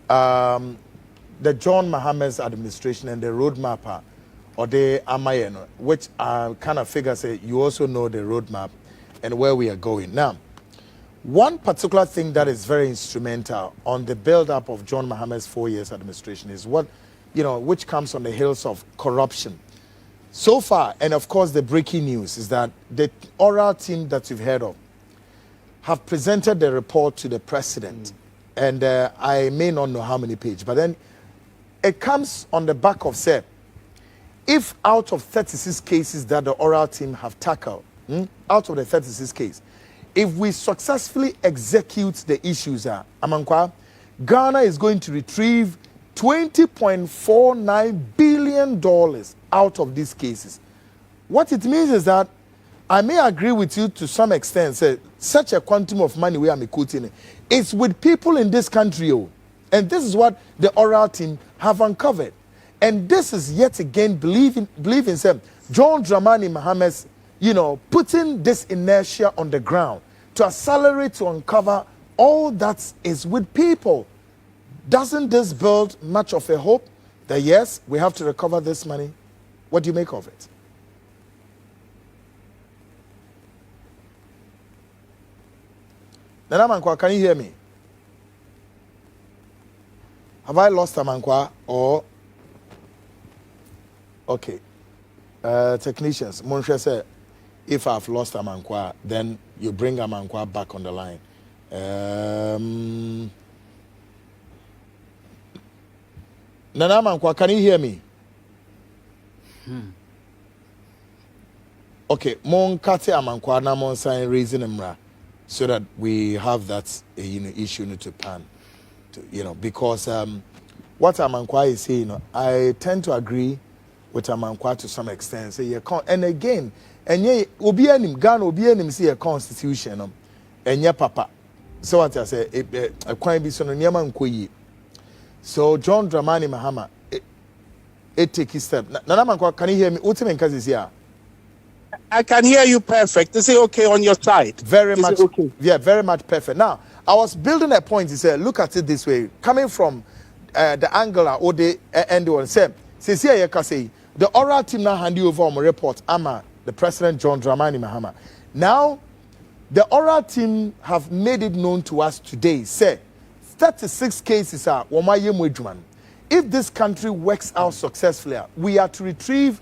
the John Mahama's administration and the roadmap, or the Amayeno, which kind of figure say you also know the roadmap and where we are going. Now, one particular thing that is very instrumental on the build-up of John Mahama's 4 years administration is what, which comes on the heels of corruption. So far, and of course the breaking news is that the oral team that you've heard of have presented the report to the president. And I may not know how many pages, but then it comes on the back of, say, if out of 36 cases that the oral team have tackled, out of the 36 cases, if we successfully execute the issues, Amankwa, Ghana is going to retrieve $20.49 billion out of these cases. What it means is that I may agree with you to some extent, say, such a quantum of money we are quoting, it's with people in this country, and this is what the oral team have uncovered. And this is yet again believing John Dramani Mahama's, putting this inertia on the ground to accelerate, to uncover all that is with people. Doesn't this build much of a hope that yes, we have to recover this money? What do you make of it? Nana Mankwa, can you hear me? Have I lost Amankwa or? Okay. Technicians, Monshe said, if I've lost Amankwa, then you bring Amankwa back on the line. Nana Amankwa, can you hear me? Okay, mon kate amankwa na mon sign raising mra, so that we have that issue to pan, because what amankwa is saying, I tend to agree with amankwa to some extent. Say and again, and ye obi anim Ghana obi anim see a constitution, and ye papa. So what I say, a crime be so nyama nkoyi. So John Dramani Mahama, it take his step. Nana amankwa, can you hear me? Ultimate case is here. I can hear you perfect. They say okay on your side. Very much okay. Yeah, very much perfect. Now, I was building a point. He said, look at it this way. Coming from the angle or the end one, say, the oral team now hand you over on my report. The President John Dramani Mahama. Now, the oral team have made it known to us today. Say, 36 cases are if this country works out successfully, we are to retrieve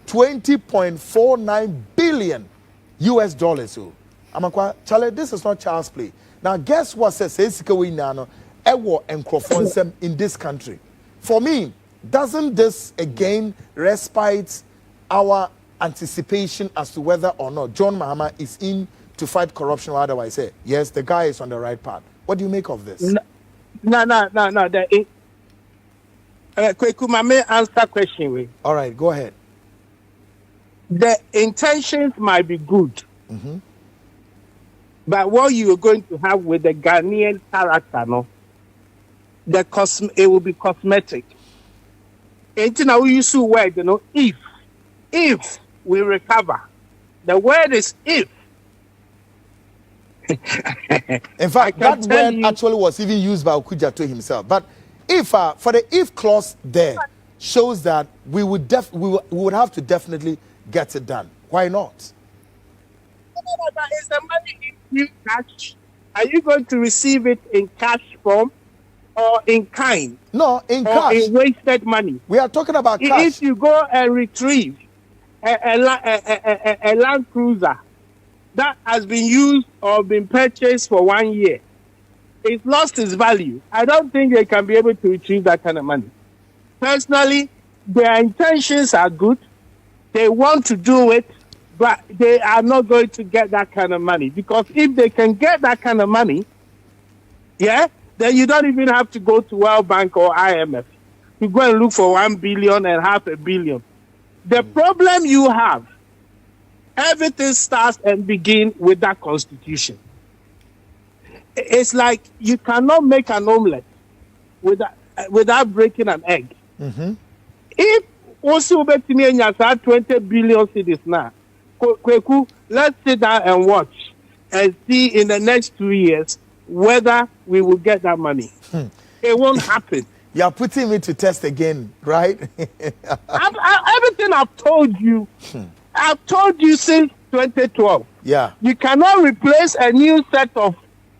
20.49 billion US dollars. So, Amakwa, Charlie, this is not child's play. Now, guess what says in this country? For me, doesn't this again respite our anticipation as to whether or not John Mahama is in to fight corruption or otherwise? Say, yes, the guy is on the right path. What do you make of this? No. Kwaku, may answer question. All right, go ahead. The intentions might be good, but what you are going to have with the Ghanaian character, no, it will be cosmetic. And now we use the word, if we recover, the word is if. In fact, that word actually was even used by Okuja to himself. But if for the if clause there shows that we would have to definitely get it done. Why not? Is the money in cash? Are you going to receive it in cash form or in kind? No, in or cash. In wasted money. We are talking about cash. If you go and retrieve a Land Cruiser that has been used or been purchased for 1 year, it's lost its value. I don't think they can be able to retrieve that kind of money. Personally, their intentions are good. They want to do it, but they are not going to get that kind of money. Because if they can get that kind of money, then you don't even have to go to World Bank or IMF. You go and look for 1 billion and $500 million. The problem you have, everything starts and begins with that constitution. It's like you cannot make an omelette without breaking an egg. If also 20 billion cedis now, Kwaku, let's sit down and watch and see in the next 2 years whether we will get that money. It won't happen. You are putting me to test again, right? Everything I've told you, I've told you since 2012. Yeah. You cannot replace a new set of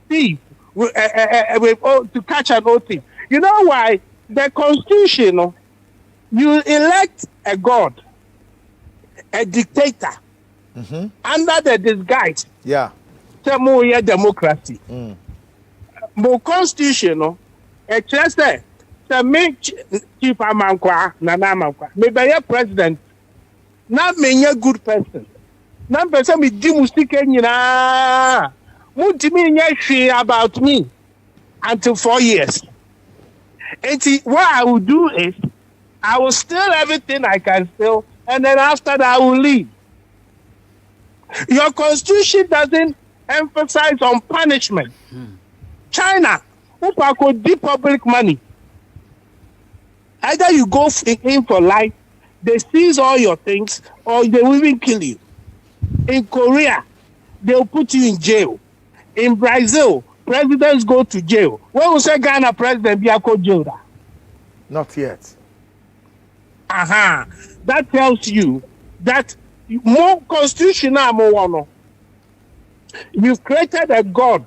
thieves to catch an old thief. You know why? The Constitution, you elect a god, a dictator, under the disguise. Yeah. More democracy. More Constitution, a chester, the main chief amankwa, nana amankwa, maybe a president, not many a good person. Not person with Jimustik, Wontumi about me until 4 years. And see, what I will do is I will steal everything I can steal, and then after that I will leave. Your constitution doesn't emphasize on punishment. China, who could do public money. Either you go in for life, they seize all your things, or they will even kill you. In Korea, they'll put you in jail. In Brazil, presidents go to jail. When we say Ghana president, be a jail. Not yet. That tells you that more constitutional, more you've created a God,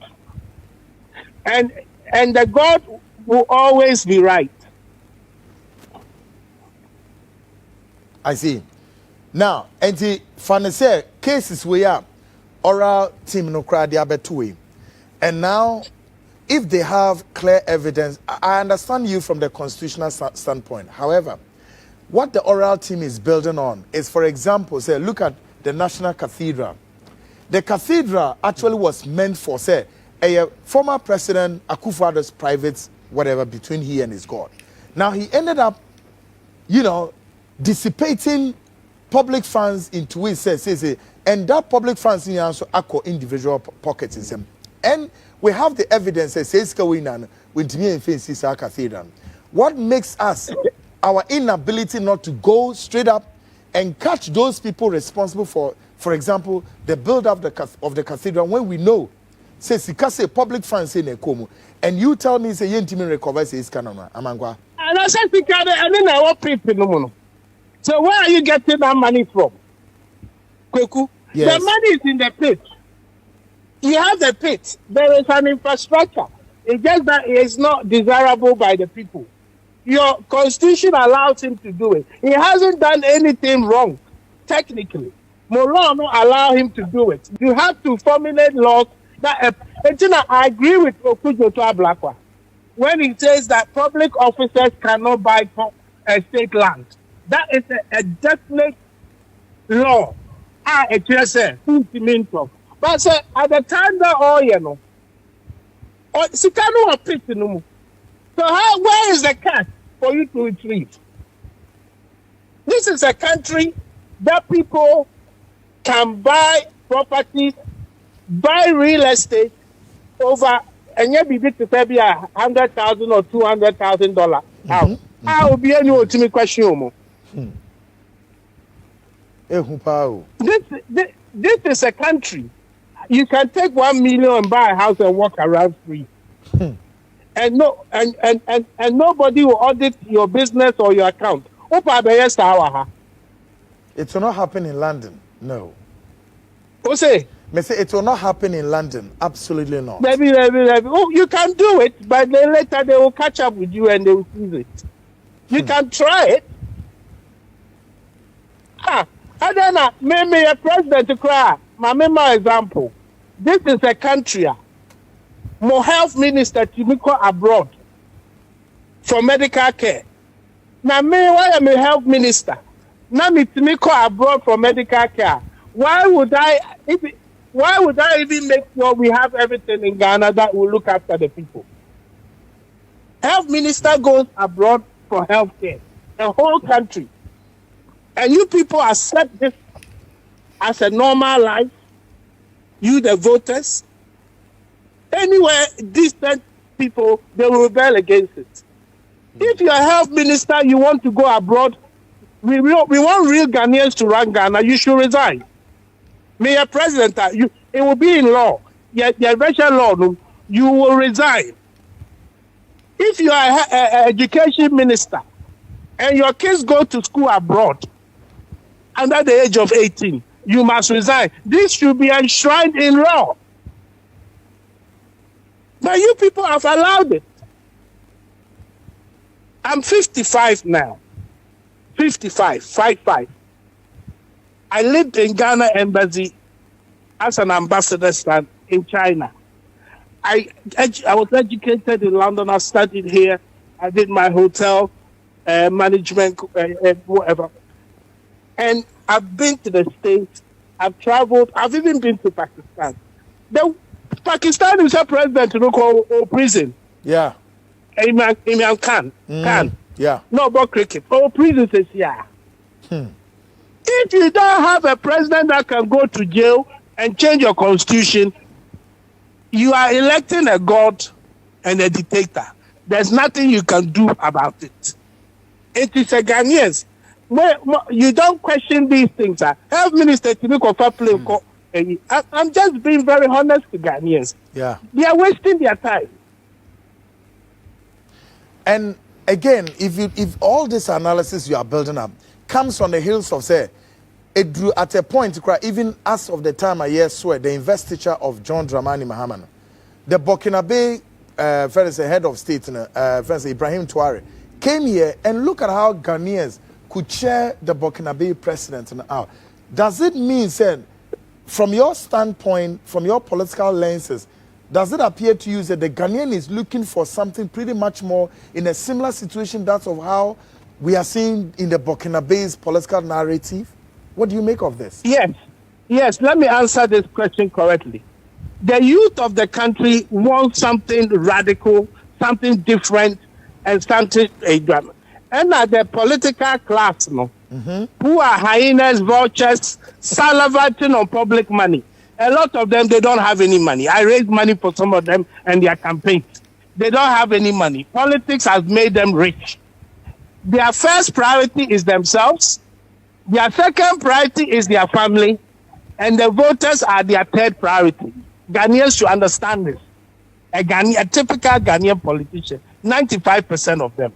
and the God will always be right. I see. Now, and the funny say cases we are oral team no crowd way. And now, if they have clear evidence, I understand you from the constitutional standpoint. However, what the oral team is building on is, for example, say, look at the National Cathedral. The cathedral actually was meant for, say, a former President Akufo-Addo's private whatever between he and his God. Now he ended up, dissipating public funds into it, says, and that public funds in also acco individual pockets in them. And we have the evidence that says cathedral. What makes us our inability not to go straight up and catch those people responsible for example, the build-up of the cathedral when we know, says public funds in a komu, and you tell me say yentimi recover says canona amangwa. And I said and then our people no. So where are you getting that money from? Kwaku? Yes. The money is in the pit. You have the pit. There is an infrastructure. It's just that it is not desirable by the people. Your constitution allows him to do it. He hasn't done anything wrong, technically. Law no allow him to do it. You have to formulate laws that. I agree with Okujo to Ablakwa when he says that public officers cannot buy state land. That is a definite law. But at the time that so where is the cash for you to retrieve? This is a country that people can buy properties, buy real estate over, and you be to pay $100,000 or $200,000 house. How will be any ultimate question? This is a country. You can take 1 million and buy a house and walk around free. And nobody will audit your business or your account. It will not happen in London. No. Who say? Say it will not happen in London. Absolutely not. Maybe. Oh, you can do it, but then later they will catch up with you and they will seize it. You can try it. I don't know. Maybe a president to cry. My example. This is a country. More health minister to go abroad for medical care. Now, why am a health minister? Now me to go abroad for medical care. Why would I even make sure we have everything in Ghana that will look after the people? Health minister goes abroad for health care, the whole country. And you people accept this as a normal life. You, the voters, anywhere decent people, they will rebel against it. If you're a health minister, you want to go abroad, we want real Ghanaians to run Ghana, you should resign. Mayor President, it will be in law. Your version law, you will resign. If you are an education minister and your kids go to school abroad under the age of 18, you must resign. This should be enshrined in law. But you people have allowed it. I'm 55 now. 55. I lived in Ghana Embassy as an ambassador in China. I was educated in London. I studied here. I did my hotel management, whatever. And I've been to the States. I've traveled. I've even been to Pakistan. Pakistan is a president or prison. Yeah. Imran Khan. Khan. Yeah. No, about cricket. Or prison says, yeah. If you don't have a president that can go to jail and change your constitution, you are electing a god and a dictator. There's nothing you can do about it. It is a Ghanaians. You don't question these things. Health Minister I'm just being very honest to Ghanaians. Yeah. They are wasting their time. And again, if all this analysis you are building up comes on the heels of, say, it drew at a point, even as of the time I swear, the investiture of John Dramani Mahama, the Burkinabe head of state, Ibrahim Traoré, came here and look at how Ghanaians could chair the Burkinabe president now. Does it mean, say, from your standpoint, from your political lenses, does it appear to you that the Ghanaian is looking for something pretty much more in a similar situation that of how we are seeing in the Burkinabe's political narrative? What do you make of this? Yes. Yes, let me answer this question correctly. The youth of the country want something radical, something different, and something a drama. And the political class, who are hyenas, vultures, salivating on public money. A lot of them, they don't have any money. I raised money for some of them and their campaigns. They don't have any money. Politics has made them rich. Their first priority is themselves. Their second priority is their family. And the voters are their third priority. Ghanaians should understand this. A typical Ghanaian politician, 95% of them.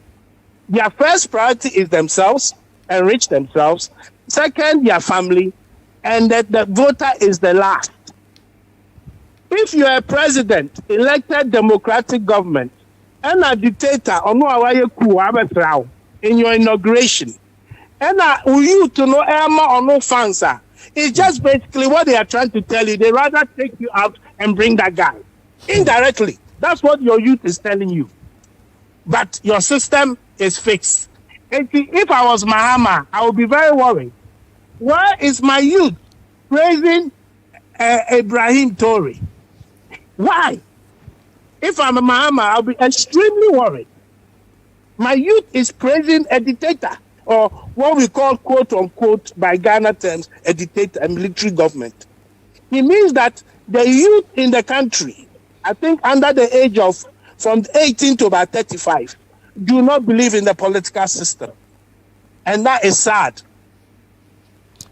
Their first priority is themselves, enrich themselves. Second, their family. And the voter is the last. If you're a president, elected democratic government, and a dictator, in your inauguration, and you to know Emma or no fans, it's just basically what they are trying to tell you. They rather take you out and bring that guy. Indirectly, that's what your youth is telling you. But your system is fixed. If I was Mahama, I would be very worried. Why is my youth praising Ibrahim Toure? Why? If I'm a Mahama, I'll be extremely worried. My youth is praising a dictator, or what we call, quote unquote, by Ghana terms, a dictator, a military government. It means that the youth in the country, I think under the age of from 18 to about 35, do not believe in the political system. And that is sad.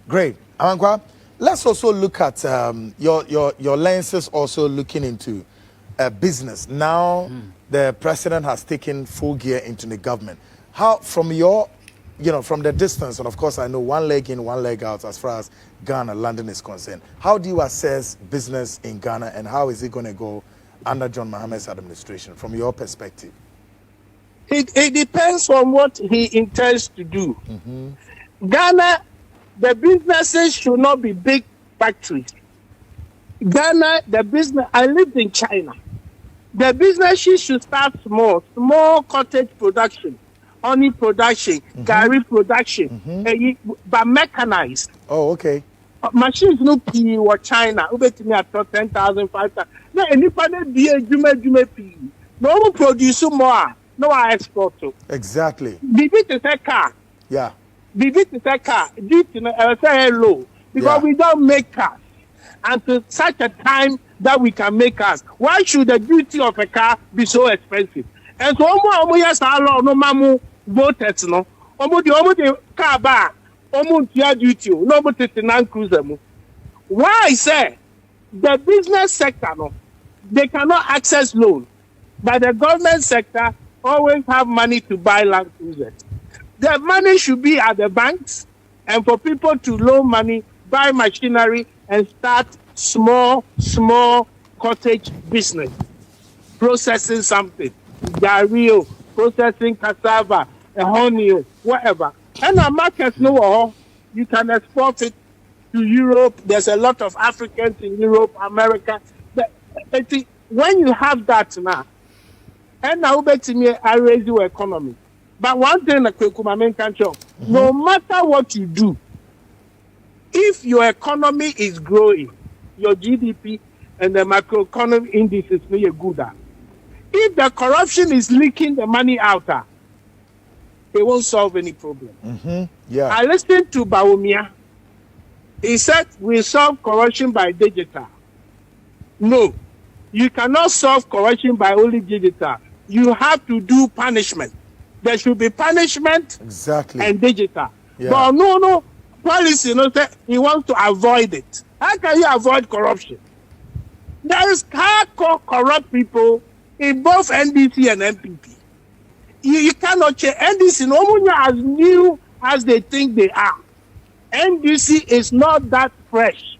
Great. Amankwa, let's also look at your lenses also looking into business. Now the president has taken full gear into the government. How, from your, from the distance, and of course I know one leg in, one leg out as far as Ghana, London is concerned, how do you assess business in Ghana and how is it going to go under John Mohammed's administration from your perspective? It depends on what he intends to do. Ghana, the businesses should not be big factories. Ghana, the business, I lived in China. The businesses should start small cottage production, honey production, curry production, but mechanized. Oh, okay. Machines no P or China, over to me at 10,000, 5,000. No, anybody be a jume P. No produce more, no export to. Exactly. Bibi to say car. Yeah. Bibi to say car. Due to say low because we don't make cars. And to such a time that we can make cars, why should the duty of a car be so expensive? And so yes, no mamu voters no. The car bar. Duty, nobody cruiser. Why say the business sector they cannot access loan, but the government sector always have money to buy land cruisers. The money should be at the banks and for people to loan money, buy machinery and start small cottage business, processing something, gario, processing cassava, honey, whatever. And our markets know you can export it to Europe. There's a lot of Africans in Europe, America. When you have that now, and now I raise your economy. But one thing that can show, no matter what you do, if your economy is growing, your GDP and the macroeconomic indices may be good. If the corruption is leaking the money out, it won't solve any problem. Yeah. I listened to Bawumia. He said we solve corruption by digital. No, you cannot solve corruption by only digital. You have to do punishment. There should be punishment and digital. Yeah. But no policy. He wants to avoid it. How can you avoid corruption? There is hardcore corrupt people in both NDC and MPP. You cannot change. NDC no as new as they think they are. NDC is not that fresh.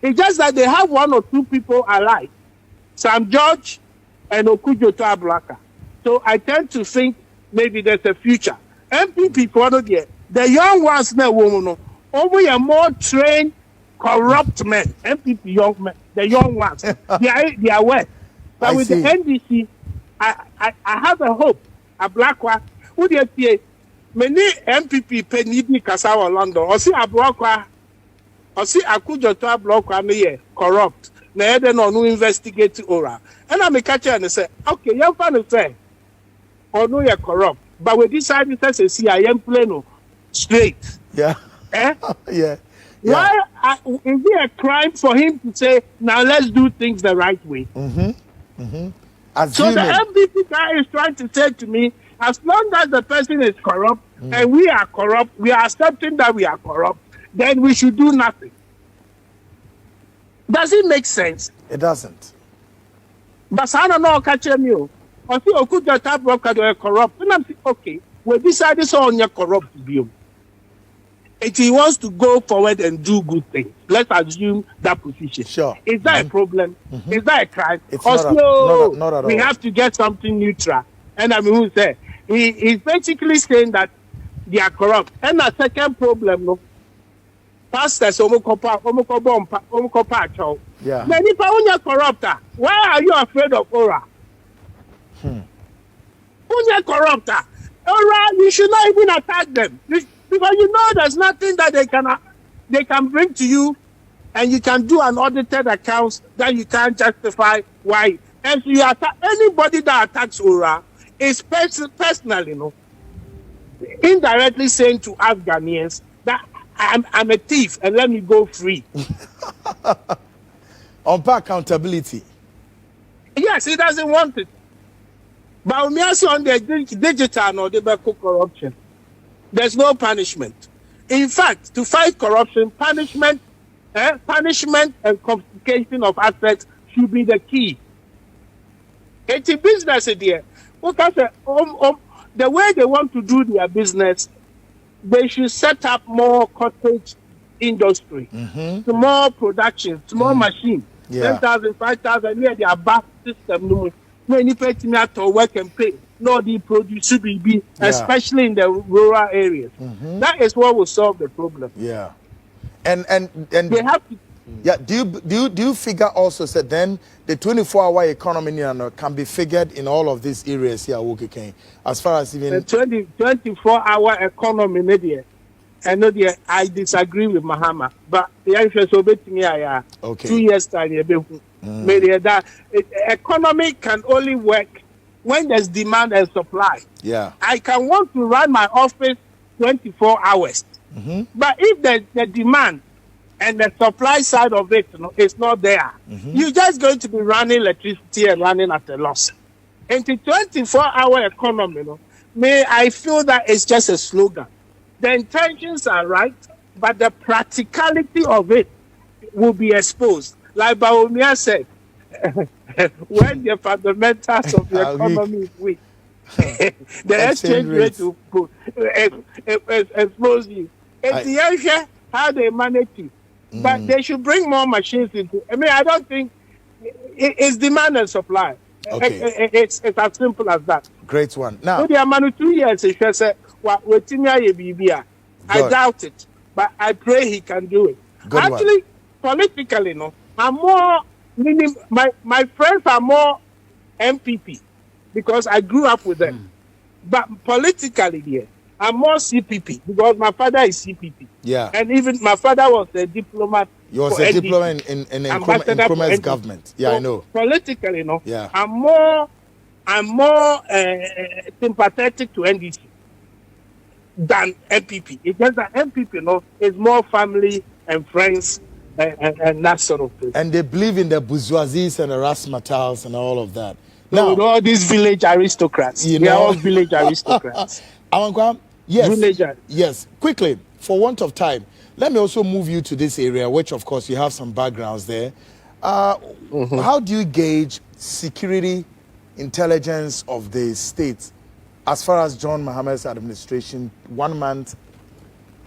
It's just that they have one or two people alike, Sam George and Okujo Ablaka. So I tend to think maybe there's a future. MPP for the young ones now, only a more trained, corrupt men. MPP young men, the young ones, they are wet. But with the NDC, I have a hope. A black one, who they say, many MPP penny Kasawa London, or see a black one, Or see, I could just block one year corrupt. Now they no investigate ora. And I'm a catcher and I say, okay, you're fine to say, or no, you're corrupt. But we decided to say, I am plain straight. Yeah. Eh? Yeah. Why is it a crime for him to say, now let's do things the right way? So the MVP guy is trying to say to me, as long as the person is corrupt and we are corrupt, we are accepting that we are corrupt, then we should do nothing. Does it make sense? It doesn't. But I don't know, catch you. I think I could just have corrupt. And I'm saying, okay, we decided so on your corrupt view. If he wants to go forward and do good things, let's assume that position. Sure. Is that a problem? Is that a crime? It's Or not at all. We have to get something neutral. And I mean, who said? He's basically saying that they are corrupt. And the second problem, no, pastors, Yeah. many people are corrupt. Why are you afraid of Ora? Who's a corrupt? Ora, you should not even attack them. Because you know there's nothing that they can bring to you, and you can do an audited account that you can't justify why. And so you attack anybody that attacks Ora is personally, you know, indirectly saying to us Ghanaians that I'm a thief and let me go free. On accountability. Yes, he doesn't want it. But when you see on the digital or the corruption, there's no punishment. In fact, to fight corruption, punishment and confiscation of assets should be the key. It's a business idea. The way they want to do their business, they should set up more cottage industry, small production, small machine, 10,000, 5,000, near their back system. When you pay to work and pay, no, the produce should be, especially in the rural areas. That is what will solve the problem. Yeah, and they have to. Yeah, do you figure also that then the 24-hour economy can be figured in all of these areas here, as far as even the 24-hour economy media. I know I disagree with Mahama, but the answer is okay. 2 years time. That economy can only work when there's demand and supply. Yeah, I can want to run my office 24 hours, but if the demand and the supply side of it, it's not there, you're just going to be running electricity and running at a loss. And the 24-hour economy, I feel that it's just a slogan. The intentions are right, but the practicality of it will be exposed. Like Baumia said, when the fundamentals of the economy is weak, the exchange rate will expose you. It's the area how they manage it. But they should bring more machines into. I don't think it's demand and supply. Okay. It's as simple as that. Great one. Now, so the amount of 2 years, I doubt it, but I pray he can do it. Good Actually, one. politically, I'm more. Meaning, my friends are more MPP because I grew up with them. But politically, I'm more CPP because my father is CPP. Yeah. And even my father was a diplomat. He was a diplomat in Nkrumah's government. Yeah, so I know. Politically, yeah. I'm more sympathetic to NDC than MPP. It's just that MPP, is more family and friends and that sort of thing. And they believe in the bourgeoisies and the razzmatazz and all of that. Now, all these village aristocrats. They are all village aristocrats. Yes. Yes. Quickly, for want of time, let me also move you to this area, which of course you have some backgrounds there. How do you gauge security intelligence of the state as far as John Mahama's administration, 1 month,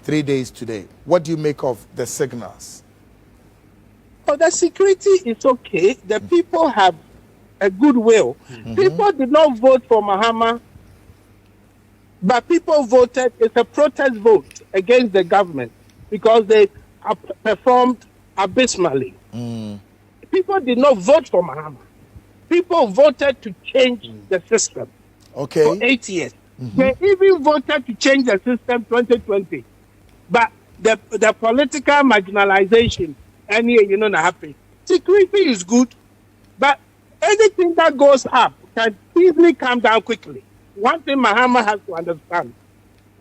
3 days today? What do you make of the signals? Oh, the security is okay. The people have a good will. People did not vote for Mahama, but people voted. It's a protest vote against the government because they performed abysmally. People did not vote for Mahama. People voted to change the system for 8 years. They even voted to change the system 2020. But the political marginalization, and you know, not happy. Security is good, but anything that goes up can easily come down quickly. One thing Mahama has to understand: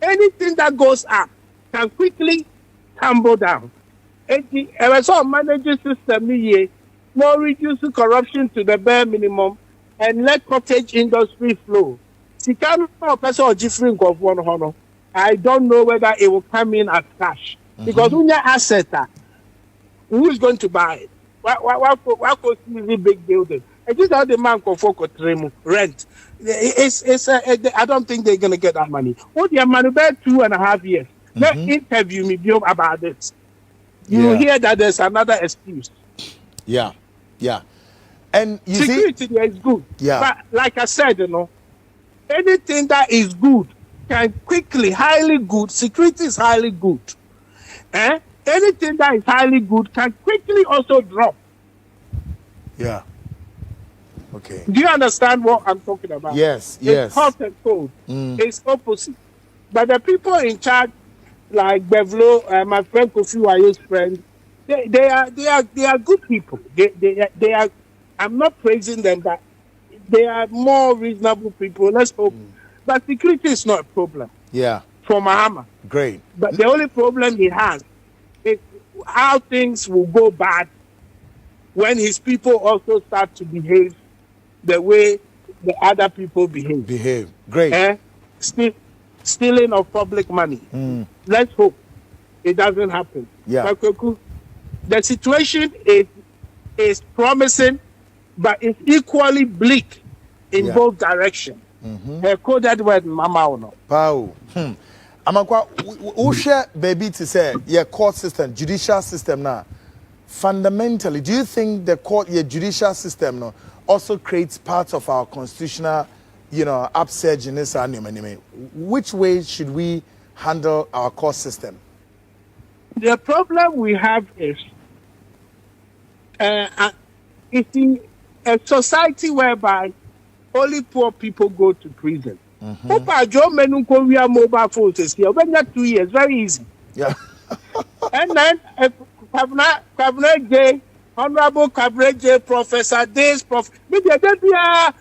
anything that goes up can quickly tumble down. It's all managing system here, more reduce corruption to the bare minimum, and let cottage industry flow. I don't know whether it will come in as cash. Because when you're asset, who is going to buy it? What could the big building? And this is how the man can focus rent. I don't think they're going to get that money. What your money about 2.5 years? Let interview me about this. You hear that there's another excuse. Yeah. And you security see, is good. Yeah. But like I said, anything that is good can quickly, highly good. Security is highly good. Anything that is highly good can quickly also drop. Yeah. Okay. Do you understand what I'm talking about? Yes. It's hot and cold. It's opposite. But the people in charge, like Bevlo, my friend Kofi Wayo's friend, they are good people. They are. I'm not praising them, but they are more reasonable people. Let's hope. But security is not a problem. Yeah. For Mahama. Great. But the only problem he has is how things will go bad when his people also start to behave the way the other people behave. Great. Stealing of public money. Let's hope it doesn't happen. Yeah. The situation is promising, but it's equally bleak in both directions. Coded word, Mama or no. Pow. Amankwa, who share baby to say your court system, judicial system now. Fundamentally, do you think the court, your judicial system, no, also creates part of our constitutional, upsurge in this anime? Which way should we handle our court system? The problem we have is it's in a society whereby only poor people go to prison. Mobile phones is here. When you're 2 years, very easy. Yeah. And then Honorable Cabinet J, Professor Days, maybe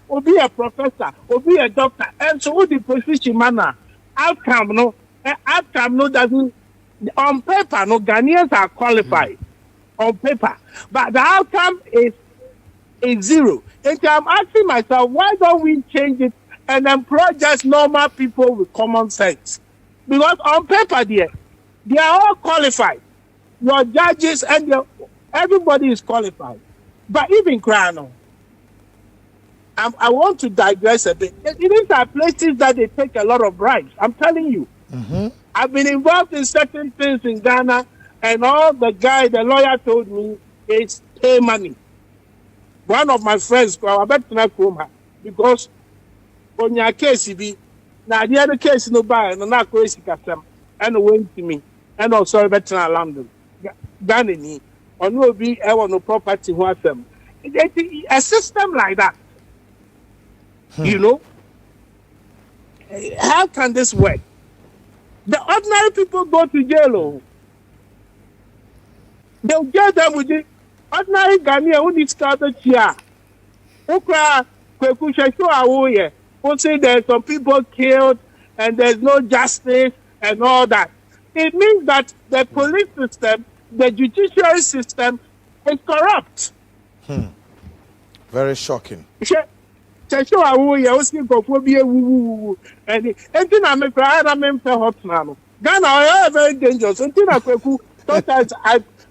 will be a professor, will be a doctor, and so the position manner outcome no doesn't on paper. No, Ghanaians are qualified on paper, but the outcome is zero. And I'm asking myself, why don't we change it and employ just normal people with common sense? Because on paper, they are all qualified. Your judges and everybody is qualified. But even Krano, I want to digress a bit. These are places that they take a lot of bribes. I'm telling you. I've been involved in certain things in Ghana, and all the lawyer told me is pay money. One of my friends, I bet to not come because on your case, now the other case no buy and not crazy custom and went to me and also veteran London. Ghana or no be ever no property what them. A system like that, how can this work? The ordinary people go to jail. They'll get them with the ordinary Ghanaian who needs scattered here. Who say there's some people killed and there's no justice and all that. It means that the police system, the judiciary system is corrupt. Very shocking. And Ghana are very dangerous. Sometimes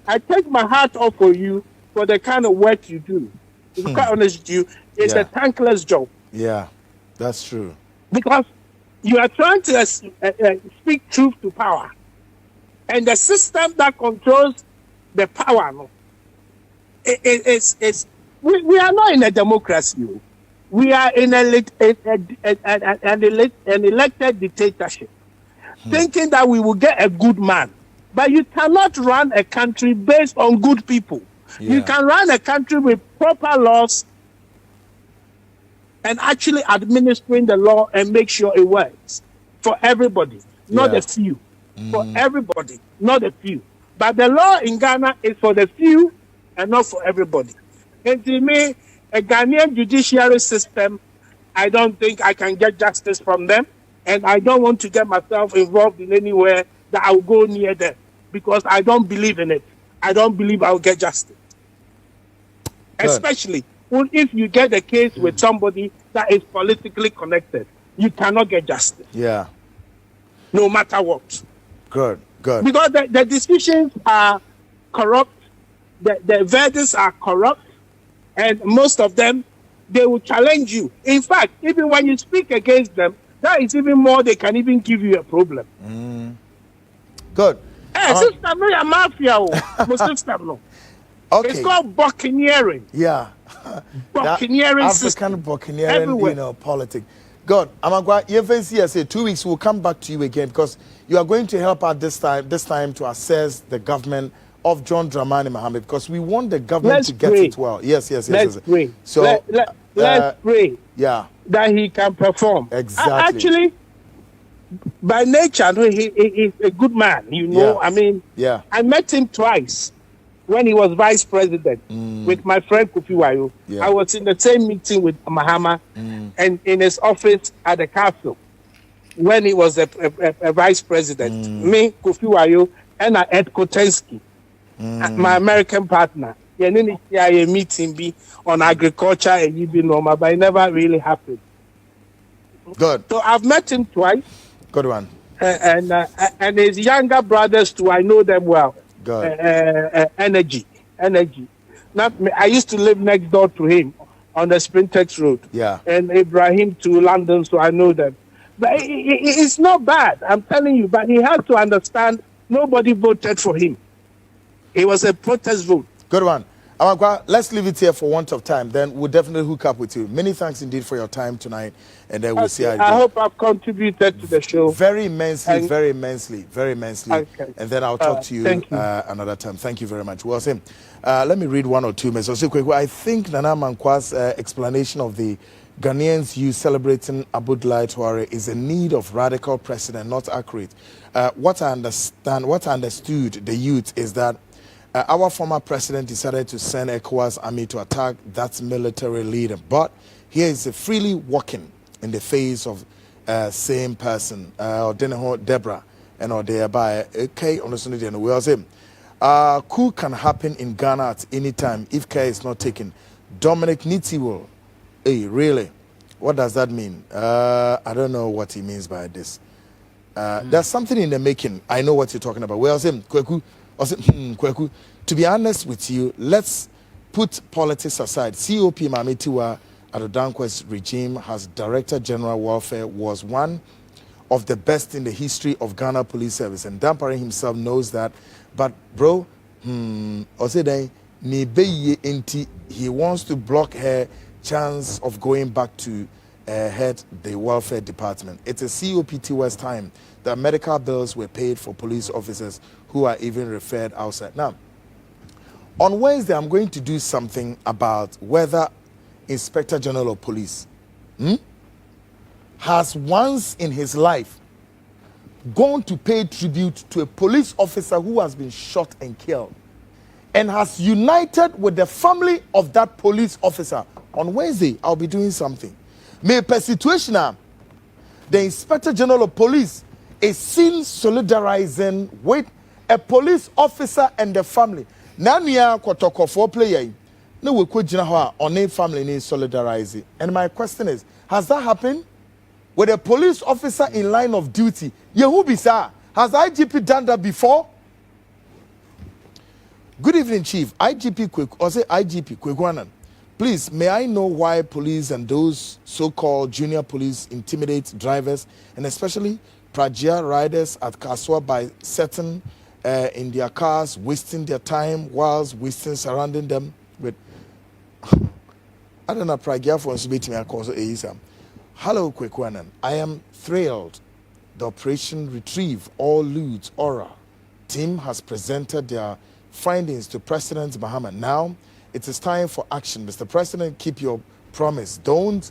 I take my hat off for you for the kind of work you do. To be quite honest with you, it's a thankless job. Yeah, that's true. Because you are trying to speak truth to power. And the system that controls the power, we are not in a democracy. We are in an elected dictatorship, thinking that we will get a good man. But you cannot run a country based on good people. Yeah. You can run a country with proper laws and actually administering the law and make sure it works for everybody, not a few. for everybody, not the few. But the law in Ghana is for the few and not for everybody. And to me, a Ghanaian judiciary system, I don't think I can get justice from them. And I don't want to get myself involved in anywhere that I'll go near them because I don't believe in it. I don't believe I'll get justice. Good. Especially if you get a case with somebody that is politically connected, you cannot get justice. Yeah. No matter what. Good. Because the decisions are corrupt, the verdicts are corrupt, and most of them, they will challenge you. In fact, even when you speak against them, that is even more, they can even give you a problem. Good. Hey, system, no, you're mafia. System, no. Okay. It's called buccaneering. Yeah. Buccaneering system. African buccaneering, politics. God, Amagwa, you say 2 weeks, we'll come back to you again because you are going to help out this time to assess the government of John Dramani Mahama because we want the government to get it well. Yes. Let's pray. So let's pray. Yeah. That he can perform. Exactly. Actually, by nature, he's a good man. You know, I mean, I met him twice when he was vice president with my friend Kofi Wayo. I was in the same meeting with Mahama and in his office at the castle when he was a vice president. Me, Kofi Wayo, and Ed Kotensky, my American partner. Yeah, a meeting be on agriculture and you be normal, but it never really happened. Good. So I've met him twice. Good one. And his younger brothers too, I know them well. Good. Energy. I used to live next door to him on the Sprintex Road. Yeah. And Ibrahim to London, so I know them. But it's not bad, I'm telling you. But he has to understand nobody voted for him. It was a protest vote. Good one. Amagwa, let's leave it here for want of time. Then we'll definitely hook up with you. Many thanks indeed for your time tonight. And then we'll see how it goes. I hope I've contributed to the show. Very immensely. Okay. And then I'll talk to you another time. Thank you very much. Well, Sim, let me read one or two messages. I think Nana Mankwa's explanation of the Ghanaians youth celebrating Abudulai Tuare is a need of radical precedent, not accurate. What I understood the youth is that our former president decided to send ECOWAS army to attack that military leader, but here is freely walking in the face of same person, or Deborah, and or thereby okay understand the way I say, coup can happen in Ghana at any time if care is not taken. Dominic Nitiwo, hey, really? What does that mean? I don't know what he means by this. There's something in the making. I know what you're talking about. Well, Kwaku. Kwaku, to be honest with you, let's put politics aside. COP Mametiwa Adodankwa's regime has Director General Welfare, was one of the best in the history of Ghana Police Service, and Dampare himself knows that. But bro, he wants to block her chance of going back to head the welfare department. It's a COPTW's time that medical bills were paid for police officers who are even referred outside. Now, on Wednesday, I'm going to do something about whether Inspector General of Police has once in his life gone to pay tribute to a police officer who has been shot and killed and has united with the family of that police officer. On Wednesday, I'll be doing something. May per situation, the Inspector General of Police is seen solidarizing with a police officer and the family. Now we are for player. No, we could on a family needs solidarizing. And my question is, has that happened with a police officer in line of duty? Yehubisa, has IGP done that before? Good evening, Chief. IGP Kwaku Annan. Please, may I know why police and those so-called junior police intimidate drivers and especially Prajia riders at Kaswa by sitting in their cars, wasting their time whilst surrounding them with... I don't know, Prajia for me I call it. Hello, Kwaku Annan. I am thrilled. The Operation Retrieve All Loots Aura team has presented their findings to President Mahama. Now, it is time for action. Mr. President, keep your promise. Don't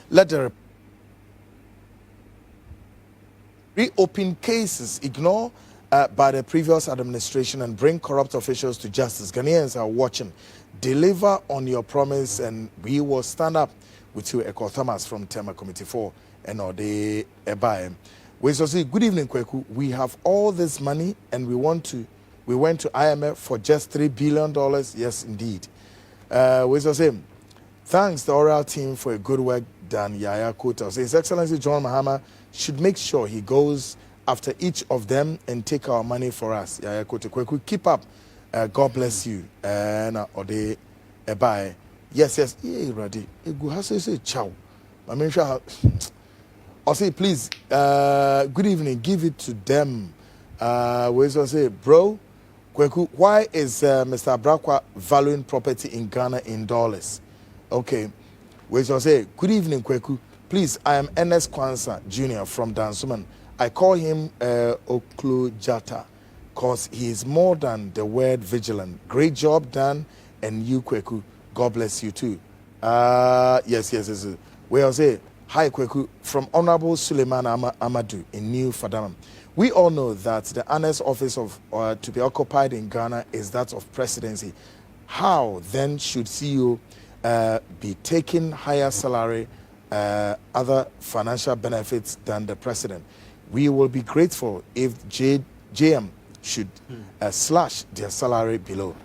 let the reopen cases, ignore by the previous administration and bring corrupt officials to justice. Ghanaians are watching. Deliver on your promise and we will stand up with you. Eko Thomas from Tema Committee 4 and Ode Ebae. We say, good evening, Kwaku. We have all this money and we went to IMF for just $3 billion. Yes, indeed. We say, thanks the oral team for a good work done. Yaya Kota. His Excellency John Mahama should make sure he goes after each of them and take our money for us. Yaya Kota. Kwaku, keep up. God bless you. And Ode Ebae. Yes. Yeah, ready. Egu has to say ciao. I mean, I'll say, please, good evening. Give it to them. We say, bro, Kwaku, why is Mr. Abrakwa valuing property in Ghana in dollars? Okay. We say, good evening, Kwaku. Please, I am Ernest Kwanzaa Jr. from Dansuman. I call him Oklojata because he is more than the word vigilant. Great job done. And you, Kwaku, God bless you too. Yes. We say, hi, Kwaku, from Honorable Suleiman Amadou in New Fadama. We all know that the honest office of to be occupied in Ghana is that of presidency. How then should CEO be taking higher salary, other financial benefits than the president? We will be grateful if JM should slash their salary below.